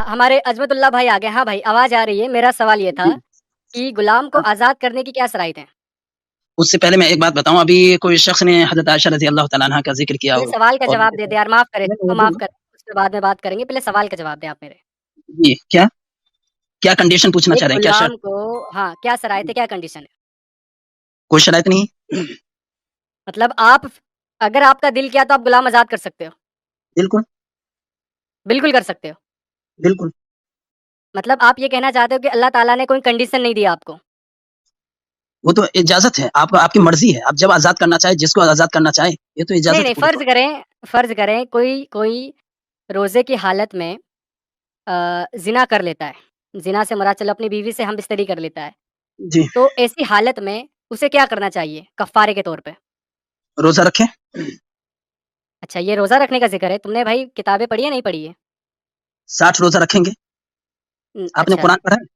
ہمارے عظمت اللہ بھائی آ گئے. ہاں بھائی آواز آ رہی ہے. میرا سوال یہ تھا جی، کہ غلام کو ہاں، آزاد کرنے کی کیا شرائط ہیں؟ اس سے پہلے میں ایک بات بتاؤں، ابھی کوئی شخص نے حضرت عائشہ رضی اللہ تعالیٰ عنہا کا ذکر کیا پہلے ہو سوال کا اور جواب دے دیں یار، معاف کریں، نہیں، معاف کریں، اس کے بعد میں بات کریں گے. پہلے سوال کا جواب دیں آپ میرے. جی، کیا کیا کنڈیشن پوچھنا ایک چاہ رہے ہیں؟ کیا شرط؟ غلام کو ہاں، کیا شرائط ہے، کیا کنڈیشن ہے؟ کوئی شرائط نہیں؟ مطلب آپ اگر آپ کا دل کیا تو آپ غلام آزاد کر سکتے ہو، بالکل، بالکل کر سکتے ہو. بالکل. مطلب آپ یہ کہنا چاہتے ہو کہ اللہ تعالیٰ نے کوئی کنڈیشن نہیں دیا آپ کو؟ وہ تو اجازت ہے، آپ کی مرضی ہے، آپ جب آزاد کرنا چاہیں، جس کو آزاد کرنا چاہیں، یہ تو نہیں اجازت نہیں، ہے پورے طور فرض کریں کوئی روزے کی حالت میں زنا کر لیتا ہے. زنا سے مراد چلو اپنی بیوی سے ہم بستری کر لیتا ہے. پر. جی، تو ایسی حالت میں اسے کیا کرنا چاہیے کفارے کے طور پہ؟ روزہ رکھیں، اچھا، یہ روزہ رکھنے کا ذکر ہے. تم نے بھائی کتابیں پڑھی ہے نہیں پڑھی ہے؟ 60 روزہ رکھیں گے. آپ نے اچھا، قرآن پڑھا ہے؟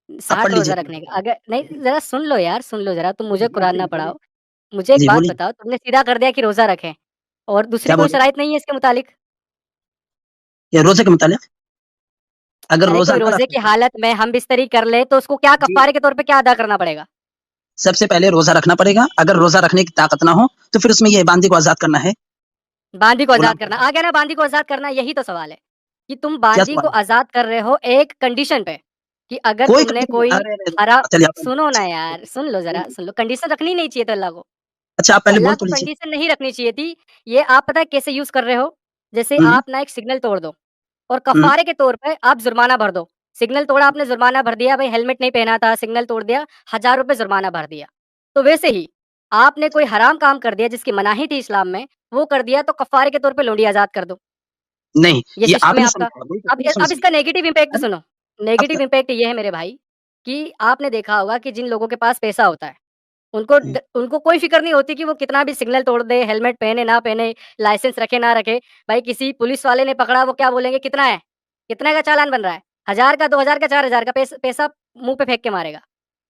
آپ پڑھ 60 روزہ لیجیے. رکھنے کا اگر نہیں، ذرا سن لو یار، سن لو ذرا. تم مجھے قرآن نہ پڑھاؤ. مجھے ایک جی بات بولیے، بتاؤ، تم نے سیدھا کر دیا کہ روزہ رکھیں اور دوسری کیا کوئی بولے؟ شرائط نہیں ہے اس کے متعلق؟ یہ روزے کے متعلق اگر ارے روزہ کوئی نہ روزے رکھیں کی حالت میں ہم بستری کر لے تو اس کو کیا جی، کفارے کے طور پہ کیا ادا کرنا پڑے گا؟ سب سے پہلے روزہ رکھنا پڑے گا. اگر روزہ رکھنے کی طاقت نہ ہو تو پھر اس میں یہ باندی کو آزاد کرنا ہے. باندی کو غلام آزاد کو کرنا آزاد آ گیا نا. باندی کو آزاد کرنا، یہی تو سوال ہے کہ تم کیا باندی سوال کو ہے؟ آزاد کر رہے ہو ایک کنڈیشن پہ کہ اگر کوئی تم نے کنڈیشن کوئی ارے حرام. چلیے آپ سنو نا یار، سن لو ذرا، سن لو. کنڈیشن رکھنی نہیں چاہیے تھا اللہ کو. اچھا آپ پہلے اللہ بول تو کو لیجیے. کنڈیشن نہیں رکھنی چاہیے تھی. یہ آپ پتہ ہے کیسے یوز کر رہے ہو؟ جیسے ہوں، آپ نا ایک سگنل توڑ دو اور ہوں، کفارے کے طور پہ آپ جرمانہ بھر دو. سگنل توڑا آپ نے، جرمانہ بھر دیا. بھائی ہیلمٹ نہیں پہنا تھا، سگنل توڑ دیا، 1000 روپے جرمانہ بھر دیا. تو ویسے ہی آپ نے کوئی حرام کام کر دیا جس کی مناہی تھی اسلام میں، وہ کر دیا تو کفارے کے طور پہ لونڈی آزاد کر دو. نہیں یہ یہ سسٹم آپ ہے نے آپ کا. سمجھا وہی تو اب پوری سمجھ اب اس کا نیگیٹو امپیکٹ ارے سنو. اب نیگیٹو امپیکٹ یہ ہے میرے بھائی کہ آپ نے دیکھا ہوگا کہ جن لوگوں کے پاس پیسہ ہوتا ہے ان کو کوئی فکر نہیں ہوتی کہ وہ کتنا بھی سگنل توڑ دے، ہیلمٹ پہنے نہ پہنے، لائسنس رکھے نہ رکھے. بھائی کسی پولیس والے نے پکڑا، وہ کیا بولیں گے؟ کتنا ہے، کتنے کا چالان بن رہا ہے؟ 1000 کا، 2000 کا، 4000 کا پیسہ منہ پہ پھینک کے مارے گا.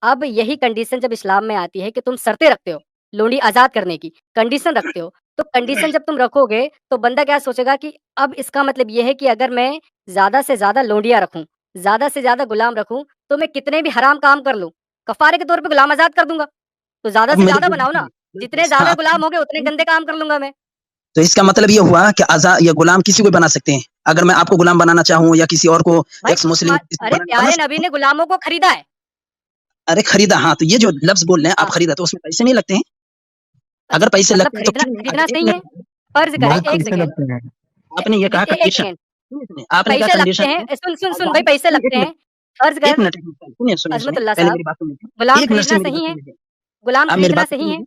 اب یہی کنڈیشن جب اسلام میں آتی ہے کہ تم شرطیں رکھتے ہو لونڈی آزاد کرنے کی، کنڈیشن رکھتے ہو، تو کنڈیشن جب تم رکھو گے تو بندہ کیا سوچے گا کہ اب اس کا مطلب یہ ہے کہ اگر میں زیادہ سے زیادہ لونڈیاں رکھوں، زیادہ سے زیادہ غلام رکھوں، تو میں کتنے بھی حرام کام کر لوں، کفارے کے طور پہ غلام آزاد کر دوں گا. تو زیادہ اب سے میری زیادہ بناؤ نا. جتنے ہاں زیادہ غلام ہوگے اتنے گندے کام کر لوں گا میں. تو اس کا مطلب یہ ہوا کہ آزاد یا غلام کسی کو بنا سکتے ہیں. اگر میں آپ کو غلام بنانا چاہوں یا کسی اور کو بھائی ایکس مسلم کسی کو ارے بنا پیارے سکتا نبی ہوں. نے غلاموں کو خریدا ہے. ارے خریدا، ہاں تو یہ جو لفظ بول رہے ہیں آپ ہاں، خریدا، تو اس میں پیسے نہیں لگتے ہیں؟ اگر اچھا پیسے مطلب لگتے ہیں تو خریدنا کیوں نہیں؟ خریدنا اگر ایک صحیح ہے. منٹ فرض کریں بہت ایک پیسے سیکنڈ، لگتے ہیں. آپ نے یہ کہا ایک کنڈیشن، سیکنڈ. آپ نے کہا پیسے لگتے کنڈیشن ہیں. سن بھائی، پیسے ایک لگتے منٹ ہیں. فرض ایک کر منٹ سنیے سنیے عظمت سنیے اللہ پہلے صاحب، میری بات سن لیجیے. غلام ایک منٹ سے خریدنا میری بات صحیح سن ہے؟ لیجیے. غلام آپ میری خریدنا بات سن صحیح ہے؟ لیجیے.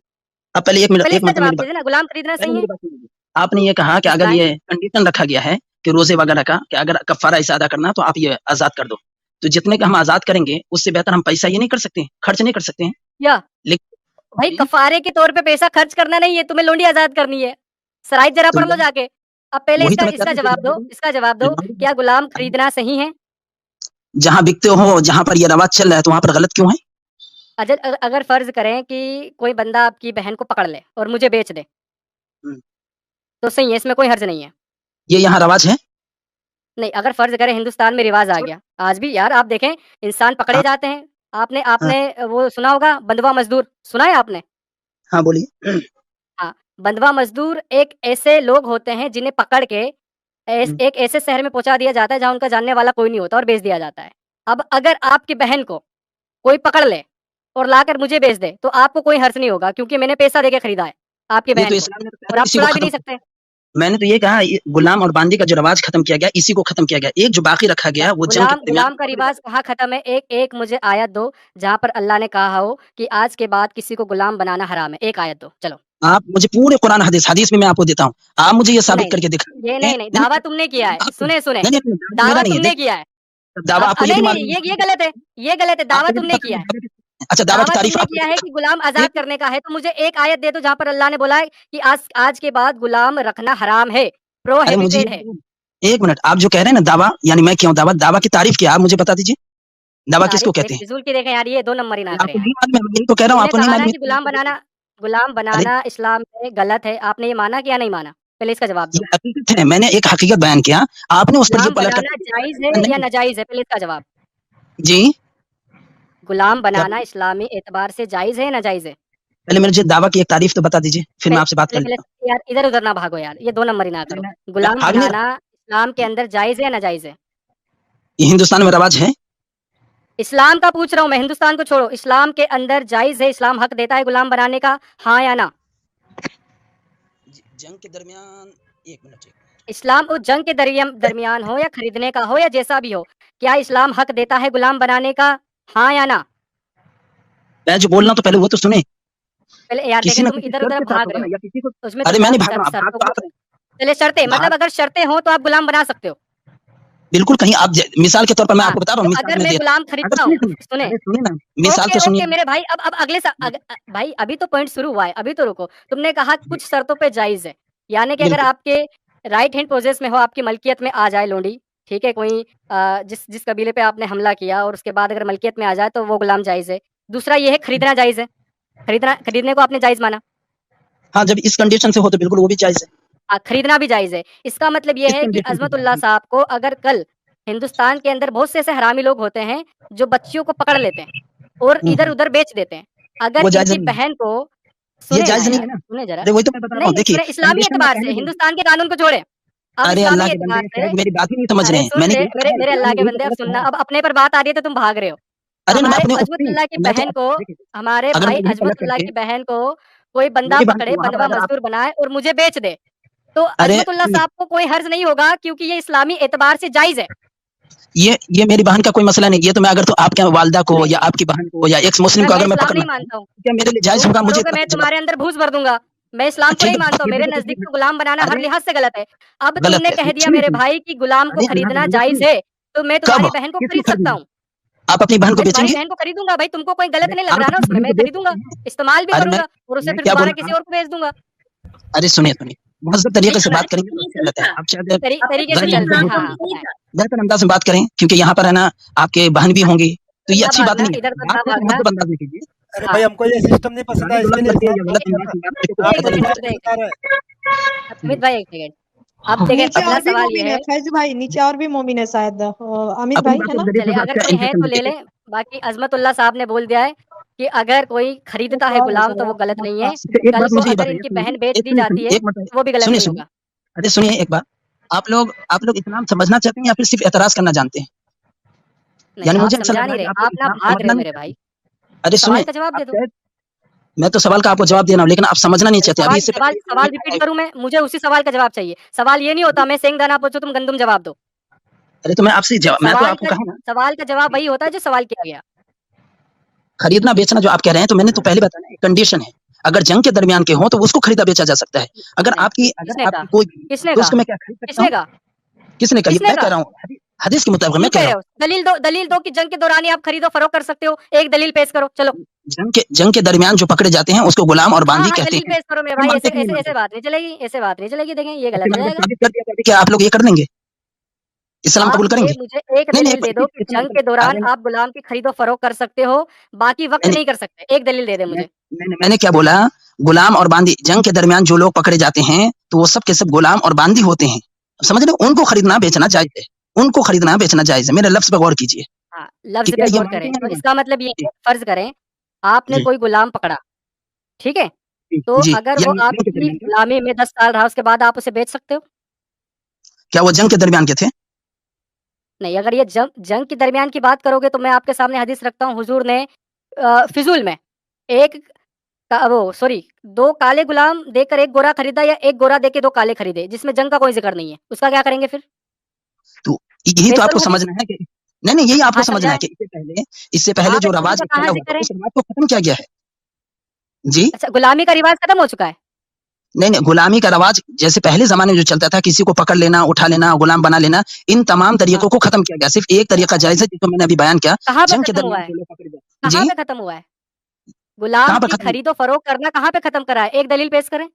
آپ پہلے ایک منٹ پہلے ایک اس کا منٹ جواب میری دے بات دینا. غلام خریدنا پہلے صحیح ہے؟ میری بات سن لیجیے. آپ نے یہ کہا کہ اگر اسرائیل یہ کنڈیشن رکھا گیا ہے کہ روزے وغیرہ کا کہ اگر کفارہ ایسا ادا کرنا تو آپ یہ آزاد کر دو، تو جتنے کا ہم آزاد کریں گے اس سے بہتر ہم پیسہ یہ نہیں کر سکتے ہیں، خرچ نہیں کر سکتے ہیں. یا بھائی لیکن کفارے کے طور پہ پیسہ خرچ کرنا نہیں ہے، تمہیں لونڈی آزاد کرنی ہے. شرائط ذرا تو پڑھ لو جا کے. اب پہلے وہی تو میں اس کہہ کا رہا جواب دو، ہوں اس کا جواب دو. کیا غلام خریدنا صحیح ہے؟ جہاں بکتے ہو، جہاں پر یہ رواج چل رہا ہے تو وہاں پر غلط کیوں ہے؟ اگر فرض کریں کہ کوئی بندہ آپ کی بہن کو پکڑ لے اور مجھے بیچ دے ہوں. تو صحیح ہے، اس میں کوئی حرج نہیں ہے. یہ یہاں رواج ہے. نہیں، اگر فرض کریں ہندوستان میں رواج آ گیا، آج بھی یار آپ دیکھیں انسان پکڑے ہاں جاتے ہیں. آپ ہاں نے وہ سنا ہوگا بندوا مزدور، سنا ہے آپ نے؟ ہاں بولیے. ہاں، بندوا مزدور ایک ایسے لوگ ہوتے ہیں جنہیں پکڑ کے ایک ایسے شہر میں پہنچا دیا جاتا ہے جہاں ان کا جاننے والا کوئی نہیں ہوتا اور بیچ دیا جاتا ہے. اب اگر آپ کی بہن کو کوئی پکڑ لے اور لا کر مجھے بیچ دے تو آپ کو کوئی حرج نہیں ہوگا کیونکہ میں نے پیسہ دے کے خریدا ہے آپ کی یہ تو بہن کو، اسلام نے تو کہا اور تھا آپ اسی کو چھڑا بھی ختم نہیں کر. سکتے. میں نے تو یہ کہا غلام اور باندی کا جو رواج ختم کیا گیا اسی کو ختم کیا گیا. ایک جو باقی رکھا گیا وہ جنگ کے درمیان غلام کا رواج کہاں ختم ہے؟ ایک مجھے آیت دو جہاں پر اللہ نے کہا ہو کہ آج کے بعد کسی کو غلام بنانا حرام ہے. ایک آیت دو چلو. آپ مجھے پورے قرآن حدیث میں آپ کو دیتا ہوں. آپ مجھے یہ ثابت نہیں کر کے یہ دکھائیں. نہیں، دعویٰ تم نے کیا ہے. سنیں نہیں نہیں میرا دعویٰ نہیں تم ہے. نے کیا ہے. دعویٰ اب آپ کو یہ بھی نہیں نہیں، معلوم یہ غلط ہے، یہ غلط ہے. آپ دعویٰ کو یہ تم بھی نے پتہ کیا ہے ہے. اچھا دعویٰ کی دعویٰ تم تعریف نے آپ کو کیا ہے کہ غلام آزاد ایک کرنے کا ہے، تو مجھے ایک آیت دے دو جہاں پر اللہ نے بولا ہے کہ آج کے بعد غلام رکھنا حرام ہے، ارے مجھے پروہیبٹڈ ہے. ایک منٹ آپ جو کہہ رہے ہیں نا دعویٰ، یعنی میں کیا ہوں دعویٰ کی تعریف کیا آپ مجھے بتا دیجیے. دعویٰ کس کو تعریف کہتے ہیں؟ فضول کی دیکھیں یار، یہ 2 نمبر ہی نہ کریں آپ کو یار. نہیں معلوم ہے، میں یہی تو کہہ رہا ہوں تم آپ نے کو نہیں کہا نا معلوم کہ غلام ہے. بنانا ارے اسلام میں غلط ہے، آپ نے یہ مانا کہ یا نہیں مانا؟ पहले इसका जवाब दो। ये हकीकत है, मैंने एक हकीकत बयान किया, आपने उस पर जो गुलाम पलट बनाना जायज़ है या नहीं, नाजायज़ है? पहले इसका जवाब। जी, गुलाम क्या बनाना इस्लामी एतबार से जायज़ है या नाजायज़ है? पहले मुझे दावा की एक तारीफ तो बता दीजिए, फिर मैं आपसे बात कर पहले लेता हूँ। पहले यार इधर-उधर ना भागो यार, ये 2 नंबरी ना करो। मैं गुलाम भाग नहीं बनाना रहा, इस्लाम के अंदर जायज़ है या नाजायज़ है? ये हिंदुस्तान में रवाज है। इस्लाम का पूछ रहा हूँ मैं, हिंदुस्तान को छोड़ो। इस्लाम के अंदर जायज़ है, इस्लाम हक देता है गुलाम बनाने का, हाँ या ना? जंग के दरमियान 1 मिनट। इस्लाम उस जंग के दरमियान हो या खरीदने का हो या जैसा भी हो, क्या इस्लाम हक देता है गुलाम बनाने का, हाँ या ना? मैं जो बोल रहा हूँ तो पहले वो तो सुने। पहले यार किसी देखें न तुम किसी शर्त इधर-उधर के साथ भाग होगा रहे ना हो, या किसी को उसमें तो अरे मैं नहीं भाग शर्त रहा हूँ, शर्तों भाग को तो चलिए शर्तें भाग मतलब अगर शर्तें हों तो आप गुलाम बना सकते हो। बिल्कुल कहीं आप मिसाल के तौर पर मैं हाँ, आपको बता रहा तो हूँ, मिसाल अगर में मैं दे गुलाम अगर खरीदता सुनिए, हूँ सुनिए, सुने अरे सुनिए ना, मिसाल ओके, तो ओके सुनिए। मेरे भाई अब अगले भाई अभी तो पॉइंट शुरू हुआ है, अभी तो रुको। तुमने कहा कुछ शर्तों पे जायज़ है, यानी कि अगर बिल्कुल, आपके राइट हैंड प्रोसेस में हो, आपकी मलकियत में आ जाए लोंडी, ठीक है? कोई जिस जिस कबीले पे आपने हमला किया और उसके बाद अगर मलकियत में आ जाए तो वो गुलाम जायज़ है। दूसरा ये है खरीदना जायज़ है, खरीदने को आपने जायज़ माना। हाँ, जब इस कंडीशन से हो तो बिल्कुल वो भी जायज़ है। खरीदना भी जायज़ है। इसका मतलब ये इस है कि कंडीशन से अज़मतुल्लाह साहब को अगर कल हिंदुस्तान के अंदर बहुत से ऐसे हरामी लोग होते हैं, जो बच्चियों को पकड़ लेते हैं और हुँ। इधर-उधर बेच देते हैं। अगर वो जायज़ इनकी नहीं है, बहन को ये सुने ना जायज़ नहीं यार, है ना। सुने ज़रा। अरे वही तो मैं बता रहा नहीं, हूँ, नहीं देखिए सुने इस्लामी कंडीशन मैं एतबार से, पहले बोल हिंदुस्तान के कानून को छोड़ें। अब अरे इस्लामी अल्लाह के एतबार बंदे से शायद मेरी बात ही नहीं समझ रहे अरे हैं। सुन मैंने ले, यही मेरे कहा है, मेरे इस्लाम अल्लाह में के यही तो बंदे अब गलत सुनना, है। अब अपने पर बात आ रही है तो तुम भाग रहे हो। अरे मैं हमारे अपने ऊपर अज़मतुल्लाह की मैं तो बहन को देखिए, हमारे अगर भाई मैं यही गलत अज़मतुल्लाह करके की बहन को कोई बंदा मेरी बहन पकड़े, को वहाँ पर बंधुआ अगर आप मज़दूर बनाए और मुझे बेच दे, तो अरे अज़मतुल्लाह सुनिए, साहब को कोई हर्ज नहीं होगा क्योंकि ये इस्लामी एतबार से जायज़ है। ये मेरी बहन का कोई मसला नहीं, ये तो मैं अगर तो आपके वालिदा को नहीं, या नहीं, आपकी बहन को या एक्स मुस्लिम को मैं अगर मैं इस्लाम पकड़ना नहीं चाहूँ, मानता हूँ। तो क्या मेरे लिए जायज़ तुम होगा? मुझे पकड़ोगे इसका मैं जवाब तुम्हारे अंदर घूस भर दूँगा। मैं इस्लाम को ठीक नहीं है, मानता हूँ, फिर मेरे भी तो नज़दीक ठीक है। तो गुलाम बनाना हर अरे लिहाज़ से गलत है। अब गलत तुमने है, कह दिया सुनिए, मेरे सुनिए। भाई कि गुलाम को अरे अल्लाह के खरीदना बंदे जायज़ सुनिए, है, तो मैं कब? तुम्हारी बहन को किसको खरीद सकता खरीदना है? हूँ। आप अपनी बहन को मैं तुम्हारी बेचेंगे? बहन को खरीदूँगा भाई, तुमको कोई गलत अरे नहीं लग आप रहा ना अपनी उसमें, बहन मैं को बेच खरीदूँगा, सकते हैं। इस्तेमाल भी अरे करूँगा और उसे मैं फिर क्या बोल दोबारा रहा किसी हूँ, और को बेच दूँगा। अरे सुनिए, मुहज़्ज़ब नहीं तरीके से सुना बात है। करेंगे तो अच्छी बात है। आप शायद तरीके से ज़रा चलते यहाँ हैं। पे हाँ, हाँ, बताएँ। बेहतर अंदाज़ में बात करें क्योंकि यहाँ पर है ना आपके बहन भी हाँ, होंगी, तो ये ना अच्छी बात भागना, नहीं है। इधर-उधर बात ना को एक भागना। मुहज़्ज़ब अंदाज़ में कीजिए। अरे हाँ, भाई हमको ये सिस्टम नहीं पसंद गाली है, इसके गलौज लिए करके या इस्लाम गलत एक छोड़ अंदाज़ रहा में है। बात करके तो एक आपको बेहतर मिनट नहीं रुक रिवर्स जाइए, है। एक सिखा सेकंड। रहा है। सुमित भाई एक सेकंड। अब देखें नीचे पहला और भी सवाल ये मोमिन है है फैज भाई, नीचे और भी मोमिन है शायद अमित अपनी भाई है बातों ना। को ज़रिए से चलिए बात अगर का कोई है इंप्रेशन तो ले देखिए। लें, बाकी अज़मतुल्लाह साहब ने बोल दिया है कि अगर कोई खरीदता एक है और है गुलाम तो शायद वो गलत आपके नहीं है। पास। अच्छा एक कल बात को मुझे ये अगर बताइए, इनकी सुनिए, बहन बेच एक दी सुनिए, जाती सुनिए, है, एक मिनट वो भी गलत सुनिए, नहीं सुनिए। होगा। अरे सुनिए एक बात, आप लोग इस्लाम समझना चाहते हैं या फिर सिर्फ़ एतराज़ करना जानते हैं? नहीं, यानी आप मुझे ऐसा समझा लग रहा नहीं है कि रहे, आप लोग आप ना इस्लाम भाग रहे समझना हो नहीं मेरे चाहते। भाई। अरे सवाल सुनिए, का जवाब आप दे दो। शायद मैं तो सवाल का आपको जवाब दे रहा हूँ, लेकिन आप समझना नहीं अरे चाहते। अभी सवाल इससे सवाल पहले सवाल रिपीट करूँ मैं? मुझे उसी सवाल का जवाब चाहिए। सवाल ये नहीं होता मैं सेंध-दाना पूछूँ तुम गंदुम जवाब दो। अरे तो मैं आपसे जवा मैं तो सवाल आपको का कहा ना, सवाल का जवाब वही होता है जो सवाल किया गया। खरीदना-बेचना जो आप कह रहे हैं, तो मैंने तो पहले बताया ना, एक कंडीशन है। अगर जंग के दरमियान के हों, तो उसको खरीदा-बेचा जा सकता है। नहीं, अगर किसने कहा? आपकी कोई किसने तो कहा? उसको मैं क्या खरीद सकता किसने हूँ? कहा? किसने कही? किसने मैं कह कहा? रहा हूँ, हदीस के मुताबिक क्यों मैं कह कह रहा रहे हूँ। हो? दलील दो कि जंग के दौरान ही आप खरीदो-फरोख्त कर सकते हो। एक दलील पेश करो, चलो। जंग के दरमियान जो पकड़े जाते हैं, उसको गुलाम और हाँ, बांदी हाँ, कहते दलील हैं। पेश करो मेरे ये भाई, मानते ऐसे हैं कि नहीं ऐसे मानते? ऐसे बात नहीं चलेगी, ऐसे बात नहीं चलेगी, देखें ये और गलत फिर हो मैंने जाएगा। साबित कर दिया तो अभी क्या आप लोग ये कर देंगे? इस्लाम आप कबूल ये करेंगे? मुझे एक नहीं, नहीं, दलील दे दो कि इतना जंग इतना के दौरान अरे नहीं, आप गुलाम की खरीदो-फरोख्त कर सकते हो, बाकी वक़्त नहीं, नहीं कर सकते। एक दलील दे दे मैं मुझे। मैंने क्या बोला? गुलाम और बांदी जंग के दरमियान जो लोग पकड़े जाते हैं, तो वो सब के सब गुलाम और बांदी होते हैं। समझ रहे हो? उनको खरीदना बेचना जायज़ है। उनको खरीदना बेचना जायज़ है। मेरे लफ्ज़ पे गौर कीजिए हाँ, कि लफ्ज़ क्या पे ये गौर मानते करें, हैं या तो नहीं इसका मतलब ये मानते? है फ़र्ज़ करें, आपने जी, कोई गुलाम पकड़ा, ठीक है? जी, तो जी, अगर वो यानी जंग के आपकी दरमियान क्या? गुलामी में 10 साल रहा, उसके बाद आप उसे बेच सकते हो? क्या वो जंग के दरमियान के थे? नहीं, अगर ये जंग के दरमियान की बात करोगे तो मैं आपके सामने हदीस रखता हूँ हुज़ूर ने फ़िज़ूल में एक वो सॉरी 2 काले गुलाम देकर 1 गोरा खरीदा या 1 गोरा देके 2 काले खरीदे, जिसमें जंग का कोई ज़िक्र नहीं है। उसका क्या करेंगे फिर? तो यही तो पेश आपको करूँ हदीस? समझना है कि नहीं, यही आपको हाँ, समझना है समझाएँ। कि इससे पहले कहाँ पे जो हदीस रवाज का कहाँ फैला है हुआ था, ज़िक्र है? उस रवाज को खत्म किया गया है। जी, अच्छा, गुलामी का रिवाज खत्म हो चुका है? नहीं, गुलामी का रवाज जैसे पहले ज़माने में जो चलता था, किसी को पकड़ लेना, उठा लेना, गुलाम बना लेना, इन तमाम हाँ, तरीकों को खत्म किया गया। सिर्फ़ एक तरीका जायज़ है, जिसको मैंने अभी बयान किया, कहाँ पे जंग के खत्म हुआ दरमियान है? जो लोग पकड़े गए। कहाँ जी, पे खत्म हुआ है? गुलाम कहाँ पर की खत्म हुआ? खरीदो-फरोख्त करना कहाँ पे खत्म करा है? एक दलील पेश करें।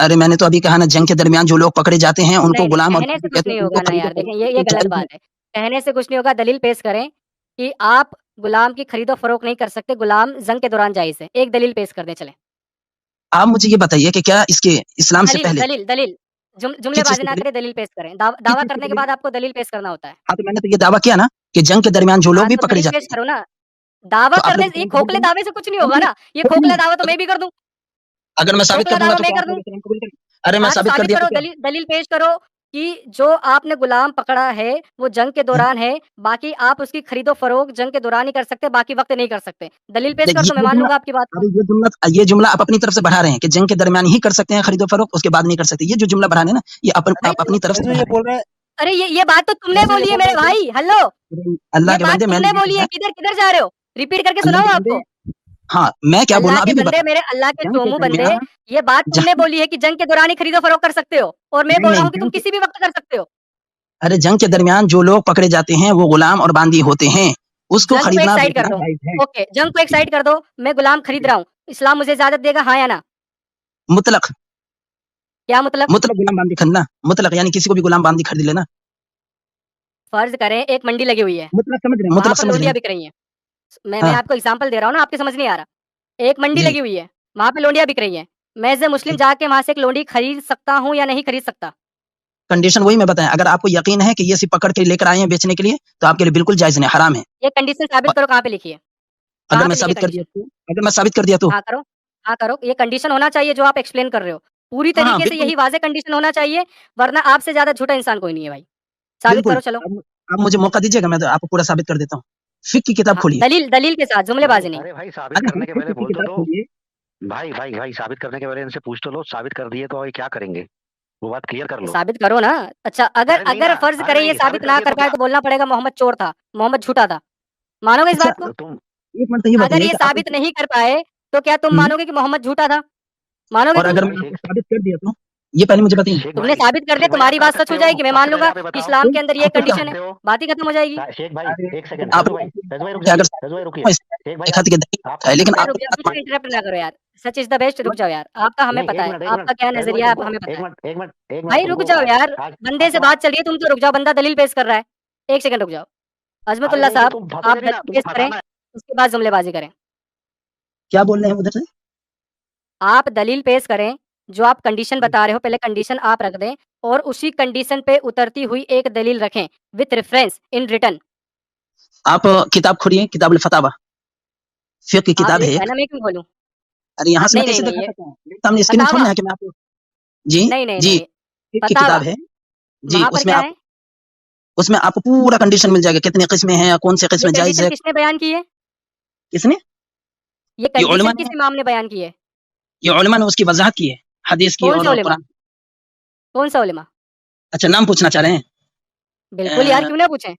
अरे मैंने तो अभी कहा ना, जंग के दरमियान जो लोग पकड़े जाते हैं, उनको नहीं, नहीं, गुलाम और कहने से बांदी कुछ कहते हैं, नहीं उनको होगा ना यार, देखें ये खरीदो-फरोख्त गलत जायज़ है। बात है। कहने से कुछ नहीं होगा, दलील पेश करें कि आप गुलाम की खरीदो-फरोख्त नहीं कर सकते, गुलाम जंग के दौरान जायज़ है। एक दलील पेश कर दें, चलें। आप मुझे ये बताइए कि क्या इसके इस्लाम से दलील पहले दलील दलील किस जुमलेबाजी चीज़ ना की करें, दलील पेश करें। किस दावा चीज़ की करने के दलील? बाद आपको दलील पेश करना होता है। हाँ, तो मैंने तो ये दावा किया ना कि जंग के दरमियान जो लोग हाँ, भी तो पकड़े दलील जाते पेश हैं, करो ना। दावा तो आप करने लोग से ये इस्लाम कबूल खोखले करें? दावे से कुछ नहीं नहीं, होगा नहीं, ना, ये कुछ खोखला नहीं, दावा तो मैं भी कर दूँ। अगर मैं साबित खोखला कर दूँगा दावा तो मैं क्या कर आप लोग दूँ। इस्लाम कबूल करें? अरे मैं हाँ, तो साबित कर साबित दिया तो करो, क्या? दलील पेश करो कि जो आपने गुलाम पकड़ा है, वो जंग के हाँ, दौरान है, बाकी आप उसकी खरीदो-फरोख्त जंग के दौरान ही कर सकते, बाकी वक़्त नहीं कर सकते। दलील पेश कर नहीं, दो, मैं मान लूँगा आपकी बात को। ये जुमला आप अपनी तरफ से बढ़ा रहे हैं कि जंग के दरमियान ही कर सकते हैं खरीदो-फरोख्त, उसके बाद नहीं कर सकते। ये जो जुमला बढ़ा रहे हैं ना, ये भाई आप अपनी तरफ से फैज़ू बढ़ा ये रहे बोल रहा है, अरे ये बात तो तुमने फैज़ू ये बोली है बोल रहा मेरे है कि भाई, हेलो, हैं। अल्लाह ये के बात बंदे मैंने तुमने ये बोली है, कहा, किधर जा रहे हो? रिपीट करके अल्लाह सुनाऊँ के बंदे आपको? हाँ, मैं क्या बोल रहा अल्लाह हूँ के अभी भी बंदे, बताओ। मेरे अल्लाह के जंग के चोमू बंदे, दरमियान ये बात तुमने जंग बोली है कि जंग के दौरान ही खरीदो-फरोख्त कर सकते हो और मैं नहीं, बोल रहा नहीं, हूँ कि तुम किसी भी वक़्त कर सकते हो। जंग के दरमियान जो लोग पकड़े जाते हैं, वो गुलाम और बांदी होते हैं। उसको जंग को एक खरीदना साइड कर बेचना दो। जायज़ है। ओके, जंग को एक साइड कर दो, मैं गुलाम खरीद रहा हूँ। इस्लाम मुझे इजाज़त देगा, हाँ या ना? मुतलक क्या मतलब? मुतलक गुलाम बांदी खरीदना, मुतलक यानी किसी को भी गुलाम बांदी खरीद लेना। फ़र्ज़ करें एक मंडी लगी हुई है, मुतलक समझ रहे हैं, वहाँ मुतलक पर समझ रहे लोंडियाँ हैं। बिक रही हैं। मैं हाँ, आपको एग्ज़ाम्पल दे रहा हूँ ना, आपकी समझ नहीं आ रहा। एक मंडी जी, लगी हुई है, वहाँ पे लोंडियाँ बिक रही हैं। मैं एज़ ए मुस्लिम जी। जाके वहाँ से एक लोंडी खरीद सकता हूँ या नहीं खरीद सकता? कंडीशन वही मैं बताया, अगर आपको यकीन है कि ये सिर्फ़ पकड़ के लेकर आए हैं बेचने के लिए, तो आपके लिए बिल्कुल जायज़ नहीं, हराम है। ये कंडीशन साबित और करो, कहाँ पे लिखी है? अगर कहाँ मैं पे लिखी है साबित कर दिया कंडीशन? तो अगर मैं साबित कर दिया तो? हाँ, करो। हाँ, करो। ये कंडीशन होना चाहिए जो आप एक्सप्लेन कर रहे हो। पूरी हाँ, हाँ, तरीके से बिल्कुल, यही वाज़ेह कंडीशन होना चाहिए, वरना आपसे ज़्यादा झूठा इंसान कोई नहीं है भाई। साबित बिल्कुल। करो चलो। आप मुझे मौका दीजिएगा, मैं तो आपको पूरा साबित कर देता हूँ। फ़िक़्ह की किताब हाँ, खोलिए। दलील के साथ, भाई, जुमलेबाज़ी नहीं। अरे भाई साबित अरे हाँ, करने के पहले फ़िक़्ह की बोल तो किताब दो। खोलिए। भाई साबित करने के पहले इनसे पूछ तो लो, साबित कर दिए तो ये क्या करेंगे? वो बात क्लियर कर लो। साबित करो ना। अच्छा, अगर अरे नहीं अगर ना, फ़र्ज़ अरे करें ये नहीं, साबित साबित कर ना दिए कर तो पाए क्या? तो बोलना पड़ेगा मोहम्मद चोर था, मोहम्मद झूठा था। मानोगे इस अच्छा, बात को? तुम एक मिनट तो ये अगर बताइए ये कि आप साबित नहीं कर पाए, तो क्या तुम हुँ, मानोगे कि मोहम्मद झूठा था? मानोगे और तुम? अगर भाई मैं आपको शेख साबित कर दिया तो? ये पहले मुझे बताइए। तुमने साबित कर दिया, आप तुम्हारी कर बात सच सकते हो हो। जाएगी, मैं मान सबसे पहले लूँगा आप ये कि बताओ। इस्लाम के अंदर ये आपको क्या कंडीशन है, सकते हो। बात ही खत्म हो जाएगी। शेख भाई, अरे, एक सेकंड, आप फैज़ू भाई रुक कि अगर जाइए, फैज़ू भाई रुकिए। शेख भाई एक हाथ की आप है, कर लेकिन सकते रुक हो। आपकी जाओ, बात बीच में इंटरप्ट ना करो यार। सच इज़ द बेस्ट, रुक जाओ यार। आपका हमें नहीं, पता है, आपका क्या फैज़ू भाई नज़रिया है तुमको हमें पता है। एक मिनट भाई रुक तुमको जाओ यार, आज बंदे से तुम बात चल रही है, तुम तो रुक जाओ, बंदा दलील पेश कर रहा है। 1 सेकंड रुक जाओ। अरे अज़मतुल्लाह नहीं तो साहब, तुम फँसोगे आप नहीं ना, दलील तुमको पेश करें, फँसाना है। उसके बाद जुमलेबाज़ी करें। क्या बोल रहे हैं उधर से? आप दलील पेश करें, जो आप कंडीशन बता रहे हो, पहले कंडीशन आप रख दें और उसी कंडीशन पे उतरती हुई एक दलील रखें, विथ रेफरेंस इन रिटन। आप किताब खोलिए, किताबुल फतावा, फ़िक़्ह की हाँ, किताब मेरी है बहन एक। है, मैं क्यों बोलूँ? अरे यहाँ से मैं नहीं, कैसे नहीं, नहीं, दिखा ये सकता हूँ? मेरे सामने स्क्रीन थोड़ी फतावा ना है कि मैं आपको जी, नहीं, नहीं, जी, नहीं, फ़िक़्ह की फतावा, किताब है। जी, वहाँ पर क्या है? उसमें आपको पूरा कंडीशन मिल जाएगा, कितनी किस्में हैं, कौन से ये किस्म जायज़ कंडीशन है, किसने बयान की है? किसने? ये ये उलमा कंडीशन ने किस इमाम ने बयान की है? ये उलमा ने उसकी वज़ाहत की है, हदीस की कौन सा और उलेमा? कुरान। कौन सा उलेमा? अच्छा, नाम पूछना चाह रहे हैं? बिल्कुल यार, अ, क्यों ना पूछें?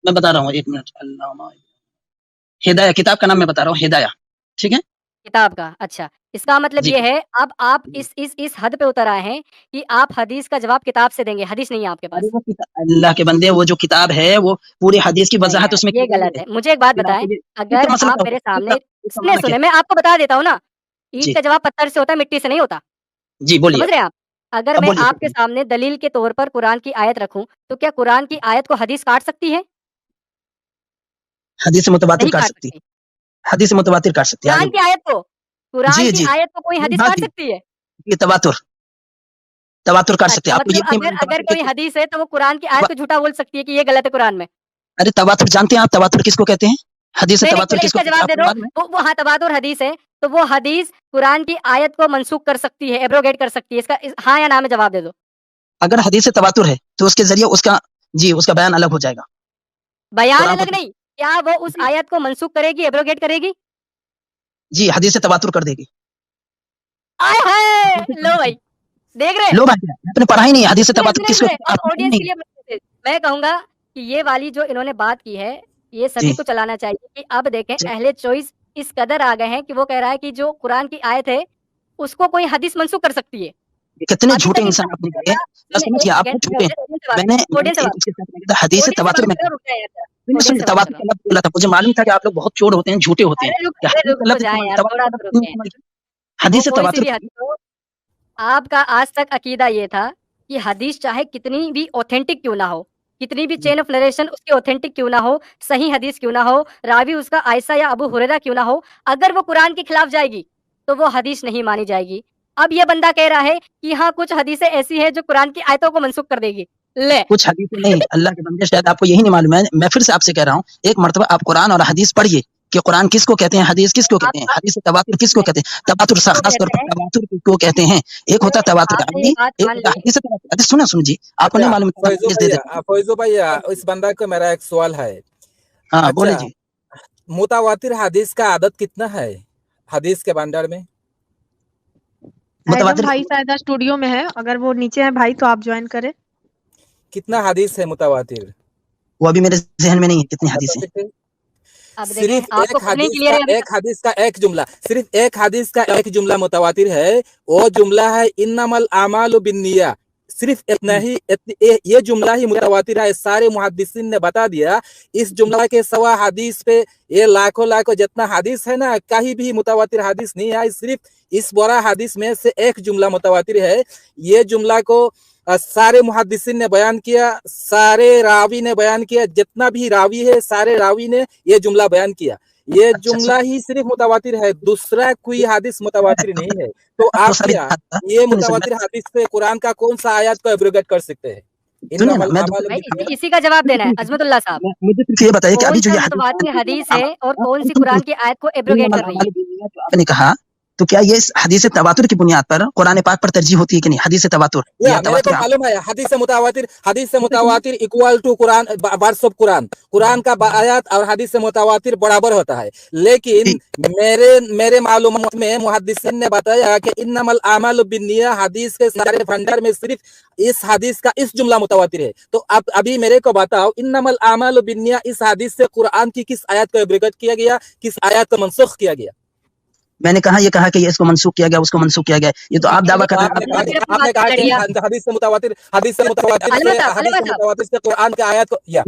मैं बता रहा हूँ, 1 मिनट। अल्लामा हिदाया, किताब का नाम मैं बता रहा हूँ, हिदाया, ठीक है? किताब का, अच्छा। इसका मतलब जी, ये है, अब आप जी। इस हद पे उतर आए हैं कि आप हदीस का जवाब किताब से देंगे, हदीस नहीं है आपके अरे पास। वो किता अल्लाह के बंदे, वो जो किताब है, वो पूरे हदीस की नहीं वज़ाहत यार, उसमें की ये गई गलत है। है। मुझे एक बात फिर बताएँ, आपको ये अगर इसका मसला आप क्या मेरे होता है? सामने इसका सुने, मामला क्या सुने, है? मैं आपको बता देता हूँ ना, ईंट जी, का जवाब पत्थर से होता है, मिट्टी से नहीं होता। जी, बोलिए। समझ रहे हैं आप? अगर अब मैं बोलिए आपके फिर। सामने दलील के तौर पर कुरान की आयत रखूँ, तो क्या कुरान की आयत को हदीस काट सकती है? हदीस मुतवातिर नहीं काट काट सकती है, सकती। हदीस मुतवातिर काट सकती है, आगे कुरान की बोलिए। आयत को कुरान जी, की जी, आयत को कोई जी, हदीस हाँ काट जी, सकती है? ये तवातुर तवातुर काट सकते अच्छा, हैं। आप लोग मतलब ये नहीं अगर माने अगर तवातुर कोई किसको हदीस है, तो वो कुरान की आयत तवा को झूठा बोल सकती है कि ये गलत है कुरान में। अरे तवातुर जानते हैं आप तवातुर किसको कहते हैं? हदीस नहीं, नहीं, तवातुर पहले किसको इसका कहते हैं, जवाब दे आपको दो। मालूम है? वो हाँ, तवातुर हदीस है, तो वो हदीस कुरान की आयत को मनसूख कर सकती है, एब्रोगेट कर सकती है। इसका हाँ या ना में जवाब दे दो। अगर हदीस तवातुर है, तो उसके ज़रिए उसका बयान अलग हो जाएगा। बयान कुरान को अलग नहीं, क्या वो उस जी, आयत को मनसूख करेगी, एब्रोगेट करेगी? जी, हदीस तवातुर कर देगी। आय हाय! हदीस लो तवातुर भाई, देख रहे हैं? लो भाई, आपने पढ़ा ही नहीं है, हदीस सुने, तवातुर सुने, किसको सुने, कहते हैं, अब आपको मालूम ऑडियंस नहीं के है? लिए मैं कहूँगा कि ये वाली जो इन्होंने बात की है, ये सभी जी, को चलाना चाहिए कि अब देखें, जी, अहले चॉइस इस कदर आ गए हैं कि वो कह रहा है कि जो कुरान की आयत है, उसको कोई हदीस मनसूख कर सकती है। ये कितने अभी झूठे तक इंसान इनका आपने मकसद गए, था। मैं सुनिए, समझ 1 गया आप सेकंड, बहुत मैं झूठे हैं। ऑडियंस से बात कर मैंने रहा हूँ, मैंने ऑडियंस से बात एक कर चीज़ रहा कहता है, हदीस हूँ, ऑडियंस से तवातुर बात में कर रहा हूँ, रुक जाए यार, सुनिए, ऑडियंस से बात कर तवातुर रहा का हूँ। लफ्ज़ बोला था, मुझे मालूम था कि आप लोग बहुत चोर होते हैं, झूठे होते हैं। क्या हदीस रुक का तो लफ्ज़ जाएँ इस्तेमाल यार, तवातुर थोड़ा का तो लफ्ज़ क्यों रुकें। इस्तेमाल किया? वो हदीस कोई सी तवातुर भी हदीस हो, आपका आज तक अकीदा ये था कि हदीस चाहे कितनी भी ऑथेंटिक क्यों ना हो, कितनी भी जी, चेन ऑफ नरेशन उसकी ऑथेंटिक क्यों ना हो, सही हदीस क्यों ना हो, रावी उसका आयशा या अबू हुरैरा क्यों ना हो, अगर वो कुरान के खिलाफ जाएगी, तो वो हदीस नहीं मानी जाएगी। اب ये बंदा कह रहा है कि हाँ कुछ हदीसें ऐसी हैं जो कुरान की आयतों को मनसूख कर देगी। ले कुछ हदीसें नहीं, अल्लाह के बंदे, शायद आपको यही नहीं मालूम है। मैं फिर से आपसे कह रहा हूँ, एक मर्तबा आप कुरान और हदीस पढ़िए कि कुरान किसको कहते हैं, हदीस किसको कहते हैं, हदीस तवातुर किसको कहते हैं, तवातुर किसको खास तौर कहते पर हैं? तवातुर किसको कहते हैं। एक होता है तवातुर आपने ये अमली, बात एक मान होता है ली। हदीस तवातुर। अरे सुनो जी, आपको नहीं अच्छा मालूम, फैजू भैया, इस बंदा को मेरा एक सवाल है। हाँ बोले अच्छा, जी। मुतावातिर हदीस का आदत कितना है हदीस के भंडार में? आजम मुतवातिर भाई शायद स्टूडियो में है, अगर वो नीचे है भाई तो आप ज्वाइन करें। कितना हदीस है मुतावातिर? वो अभी मेरे जहन में नहीं है कितनी हदीस बता है। सकते हैं? अब देखें, सिर्फ आपको एक खुद नहीं हदीस क्लियर का है अभी एक हदीस का एक जुमला, सिर्फ एक हदीस का एक जुमला मुतावातिर है। वो जुमला है इन्नमल आमालु बिन्निया। सिर्फ इतना ही, ये जुमला ही मुतावातिर है। सारे मुहद्दिसीन ने बता दिया। इस जुमला के सवा हदीस पे ये लाखों लाखों जितना हदीस है ना, कहीं भी मुतावातिर हदीस नहीं है। सिर्फ इस बड़ा हदीस में से एक जुमला मुतावातिर है। ये जुमला को सारे मुहद्दिसीन ने बयान किया, सारे रावी ने बयान किया, जितना भी रावी है सारे रावी ने ये जुमला बयान किया। ये जुमला ही सिर्फ मुतावातिर है, दूसरा कोई हदीस मुतावातिर नहीं है। तो आप सारी क्या ये मुतावातिर हदीस पे कुरान का कौन सा आयत को एब्रोगेट कर सकते हैं? सुनिए ना, इन्नमल मैं अमालु भाई बिन्नियात। इसी का जवाब देना है अजमतुल्लाह साहब। मुझे सिर्फ ये बताइए कि कौन अभी जो सा ये मुतवातिर हदीस है और कौन सी हदीस कुरान की आयत को एब्रोगेट कर रही है? आपने कहा, तो क्या ये हदीस तवातुर की बुनियाद पर कुरान पाक पर तरजीह होती है कि नहीं? हदीस तवातुर या या मेरे को तवातुर मालूम है हदीस से मुतावातिर equal to Quran, verse of Quran. Quran का आयत और हदीस से मुतावातिर बराबर होता है। लेकिन मेरे मालूमात में मुहद्दिसीन ने बताया कि इन्नमल आमालु बिन्निया हदीस के सारे भंडार में सिर्फ इस हदीस का इस जुमला मुतावातिर है। तो आप अभी मेरे को बताओ, इन्नमल आमालु बिन्निया इस हदीस से कुरान की किस आयत को एब्रोगेट किया गया, किस आयत को मनसूख किया गया? मैंने कहा ये कहा कि ये इसको मनसूख किया गया, उसको मनसूख किया गया। ये तो आप दावा कर रहे हैं। आपने कहा कि हदीस से मुतावातिर से कुरान के आयत को या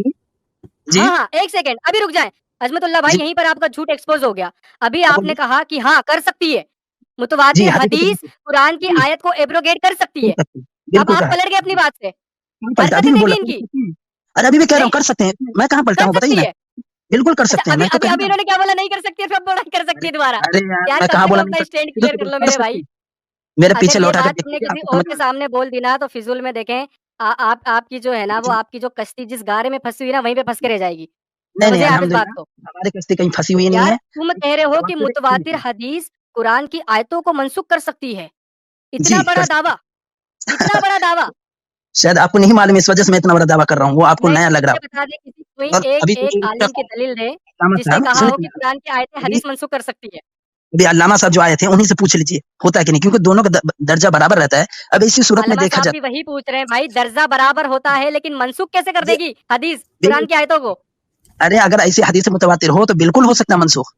जी हाँ, एक सेकंड अभी रुक जाएं। अजमतुल्लाह भाई, यहीं पर आपका झूठ एक्सपोज हो गया। अभी आपने कहा कि हाँ कर सकती है, मुतवातिर हदीस कुरान की आयत को एब्रोगेट कर सकती है। अब आप पलट गए अपनी बात से। हरकतें देखिए इनकी। अरे अभी भी कह रहा हूँ कर सकते हैं। मैं कहाँ पलटा हूँ बताइए ना। बिल्कुल कर सकते हैं। मैं तो कह अभी इन्होंने क्या बोला, नहीं कर सकती है, फिर बोला कर सकती है दोबारा। अरे यार मैं कहाँ बोला अपना स्टैंड क्लियर कर लो मेरे भाई। मेरे पीछे अगर ये लौटा बात कर तुमने किसी और के सामने बोल दी ना तो फिजूल में देखें, आपकी जो है ना वो आपकी जो कश्ती जिस गारे में फंसी हुई ना वहीं पे फंस के रह जाएगी। नहीं समझे आप इस बात को? हमारी कश्ती कहीं फंसी हुई नहीं यार है। तुम कह रहे हो कि मुतवातिर हदीस कुरान की आयतों को मनसूख कर सकती है। इतना बड़ा दावा, इतना बड़ा दावा। शायद आपको नहीं मालूम, इस वजह से मैं इतना बड़ा दावा कर रहा हूँ। वो आपको नया लग रहा है। बता दे किसी कोई एक आलिम की दलील दे जिसने कहा हो कि कुरान की आयतें हदीस मनसूख कर सकती है। अभी अल्लामा साहब जो आए थे उन्हीं से पूछ लीजिए होता है कि नहीं, क्योंकि दोनों का दर्जा बराबर रहता है। अब इसी सूरत में देखा जाए, वही पूछ रहे हैं भाई, दर्जा बराबर होता है लेकिन मनसूख कैसे कर देगी हदीस कुरान की आयतों को? अरे अगर ऐसी हदीस मुतवातिर हो तो बिल्कुल हो सकता है मनसूख।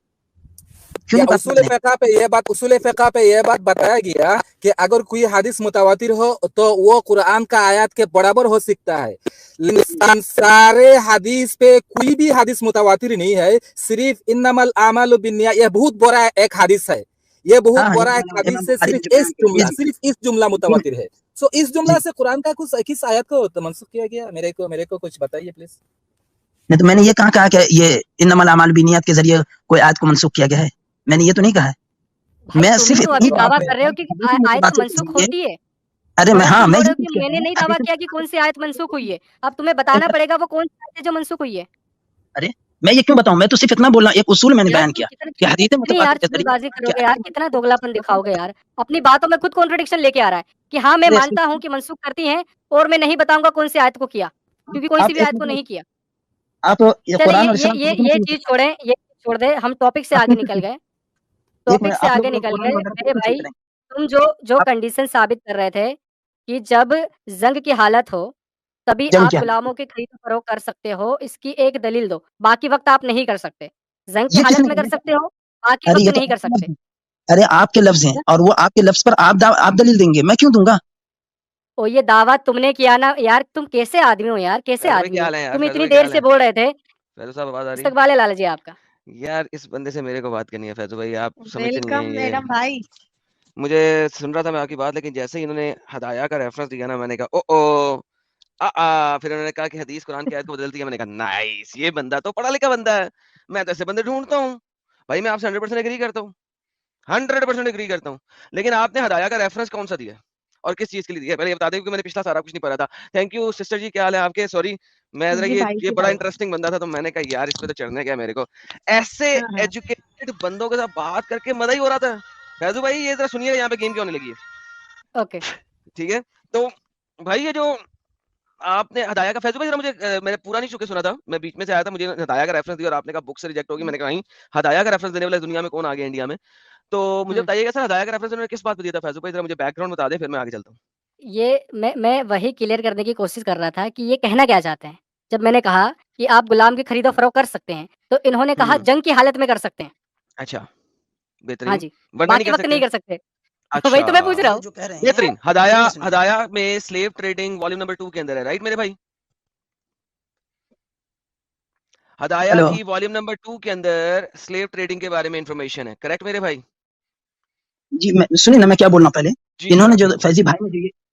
उसूल फ़िक़्ह पे ये बात बताया गया कि अगर कोई हदीस मुतवातिर हो तो वो कुरान का आयत के बराबर हो सकता है। लेकिन सारे हदीस पे कोई भी हदीस मुतवातिर नहीं है। सिर्फ इन्नमल आमालु बिन्निया, ये बहुत बड़ा एक हदीस है। ये बहुत बड़ा एक हदीस है। सिर्फ इस जुमला मुतवातिर है। सो इस जुमला से कुरान का कुछ किस आयत को मनसूख किया गया? मेरे को कुछ बताइए प्लीज। नहीं तो मैंने ये कहा कि ये इन्नमल आमालु बिन्नियात के जरिए कोई आयत को मनसूख किया गया है। मैंने ये तो नहीं कहा है। मैं सिर्फ तो अभी दावा कर रहे हो कि आयत मनसूख होती है। अरे मैं मैंने नहीं दावा किया कि कौन सी आयत मनसूख हुई है। अब तुम्हें बताना पड़ेगा वो कौन सी आयत है जो मनसूख हुई है। अरे मैं ये क्यों बताऊं? मैं तो सिर्फ इतना बोल रहा हूं, एक उसूल मैंने बयान किया कि हदीस यार चुगलबाजी करोगे यार, कितना दोगलापन दिखाओगे यार। अपनी बातों में खुद कॉन्ट्रडिक्शन लेके आ रहा है कि हाँ मैं मानता हूँ कि मनसूख करती हैं और मैं नहीं बताऊंगा कौन सी आयत को किया, क्योंकि कोई सी भी आयत को नहीं किया। आप ये चीज छोड़े, ये छोड़ दे, हम टॉपिक से आगे निकल गए। मेरे भाई, तुम जो कंडीशन साबित कर रहे थे कि जब जंग की हालत हो तभी आप गुलामों की खरीद फरोख्त कर सकते हो, इसकी एक दलील दो। बाकी वक्त आप नहीं कर सकते। जंग की हालत में कर सकते हो, बाकी वक्त नहीं कर सकते। अरे आपके लफ्ज हैं और वो आपके लफ्ज पर आप दलील देंगे, मैं क्यों दूंगा? ओ ये दावा तुमने किया ना यार, तुम कैसे आदमी हो यार, कैसे आदमी हो? तुम इतनी देर से बोल रहे थे। इस्तकबाल है लाला जी आपका। यार इस बंदे से मेरे को बात करनी है फैजू भाई, आप समझते नहीं वेलकम मैडम भाई। मुझे सुन रहा था मैं आपकी बात, लेकिन जैसे ही इन्होंने हदाया का रेफरेंस दिया ना, मैंने कहा ओ फिर उन्होंने कहा कि हदीस कुरान की आयत को बदल दिया। मैंने कहा नाइस, ये बंदा तो पढ़ा लिखा बंदा है। मैं तो ऐसे बंदे ढूंढता हूँ भाई। मैं आपसे 100% एग्री करता हूँ। 100% एग्री करता हूँ, लेकिन आपने हदाया का रेफरेंस कौन सा दिया है और किस चीज के लिए दिया है? पहले ये बता दें, क्योंकि मैंने पिछला सारा कुछ नहीं पढ़ा था। थैंक यू सिस्टर जी, क्या हाल है आपके? सॉरी, मैं जरा जी भाई ये जी बड़ा भाई। इंटरेस्टिंग बंदा था, तो मैंने कहा यार इस पे तो चढ़ने क्या मेरे को। ऐसे हाँ हाँ एजुकेटेड बंदों के साथ बात करके मजा ही हो रहा था। फैजू भाई ये जरा सुनिए, यहाँ पे गेम क्यों होने लगी है, ओके। ठीक है? तो भाई ये जो आपने हदाया का, फैजू भाई जरा मुझे मैंने पूरा नहीं चुके सुना था, मैं बीच में से आया था, मुझे हदाया का रेफरेंस दिया और आपने कहा बुक से रिजेक्ट होगी। मैंने कहा नहीं, हदाया का रेफरेंस देने वाले दुनिया में कौन आ गया इंडिया में? तो मुझे हुँ। बताइएगा सर, हदाया का रेफरेंस उन्होंने किस बात पे दिया था? फैजू भाई जरा मुझे बैकग्राउंड बता दें, फिर मैं आगे चलता हूँ। ये मैं वही क्लियर करने की कोशिश कर रहा था कि ये कहना क्या चाहते हैं। जब मैंने कहा कि आप गुलाम की खरीदो-फरोख्त कर सकते हैं, तो इन्होंने कहा जंग की हालत में कर सकते हैं। अच्छा, हाँ बेहतरीन। जी, वरना नहीं बाकी कर वक़्त नहीं सकते? कर सकते। वही अच्छा, तो मैं पूछ रहा ये हूँ। जो कह रहे हैं, बेहतरीन। हदाया सुनिए सुनिए, हदाया में स्लेव ट्रेडिंग वॉल्यूम नंबर 2 के अंदर है, राइट मेरे भाई? हदाया हेलो की वॉल्यूम नंबर 2 के अंदर स्लेव ट्रेडिंग के बारे में इंफॉर्मेशन है, करेक्ट मेरे भाई? जी, मैं सुनिए ना, मैं क्या बोल रहा हूँ पहले। जी जी, इन्होंने आप जो बिल्कुल।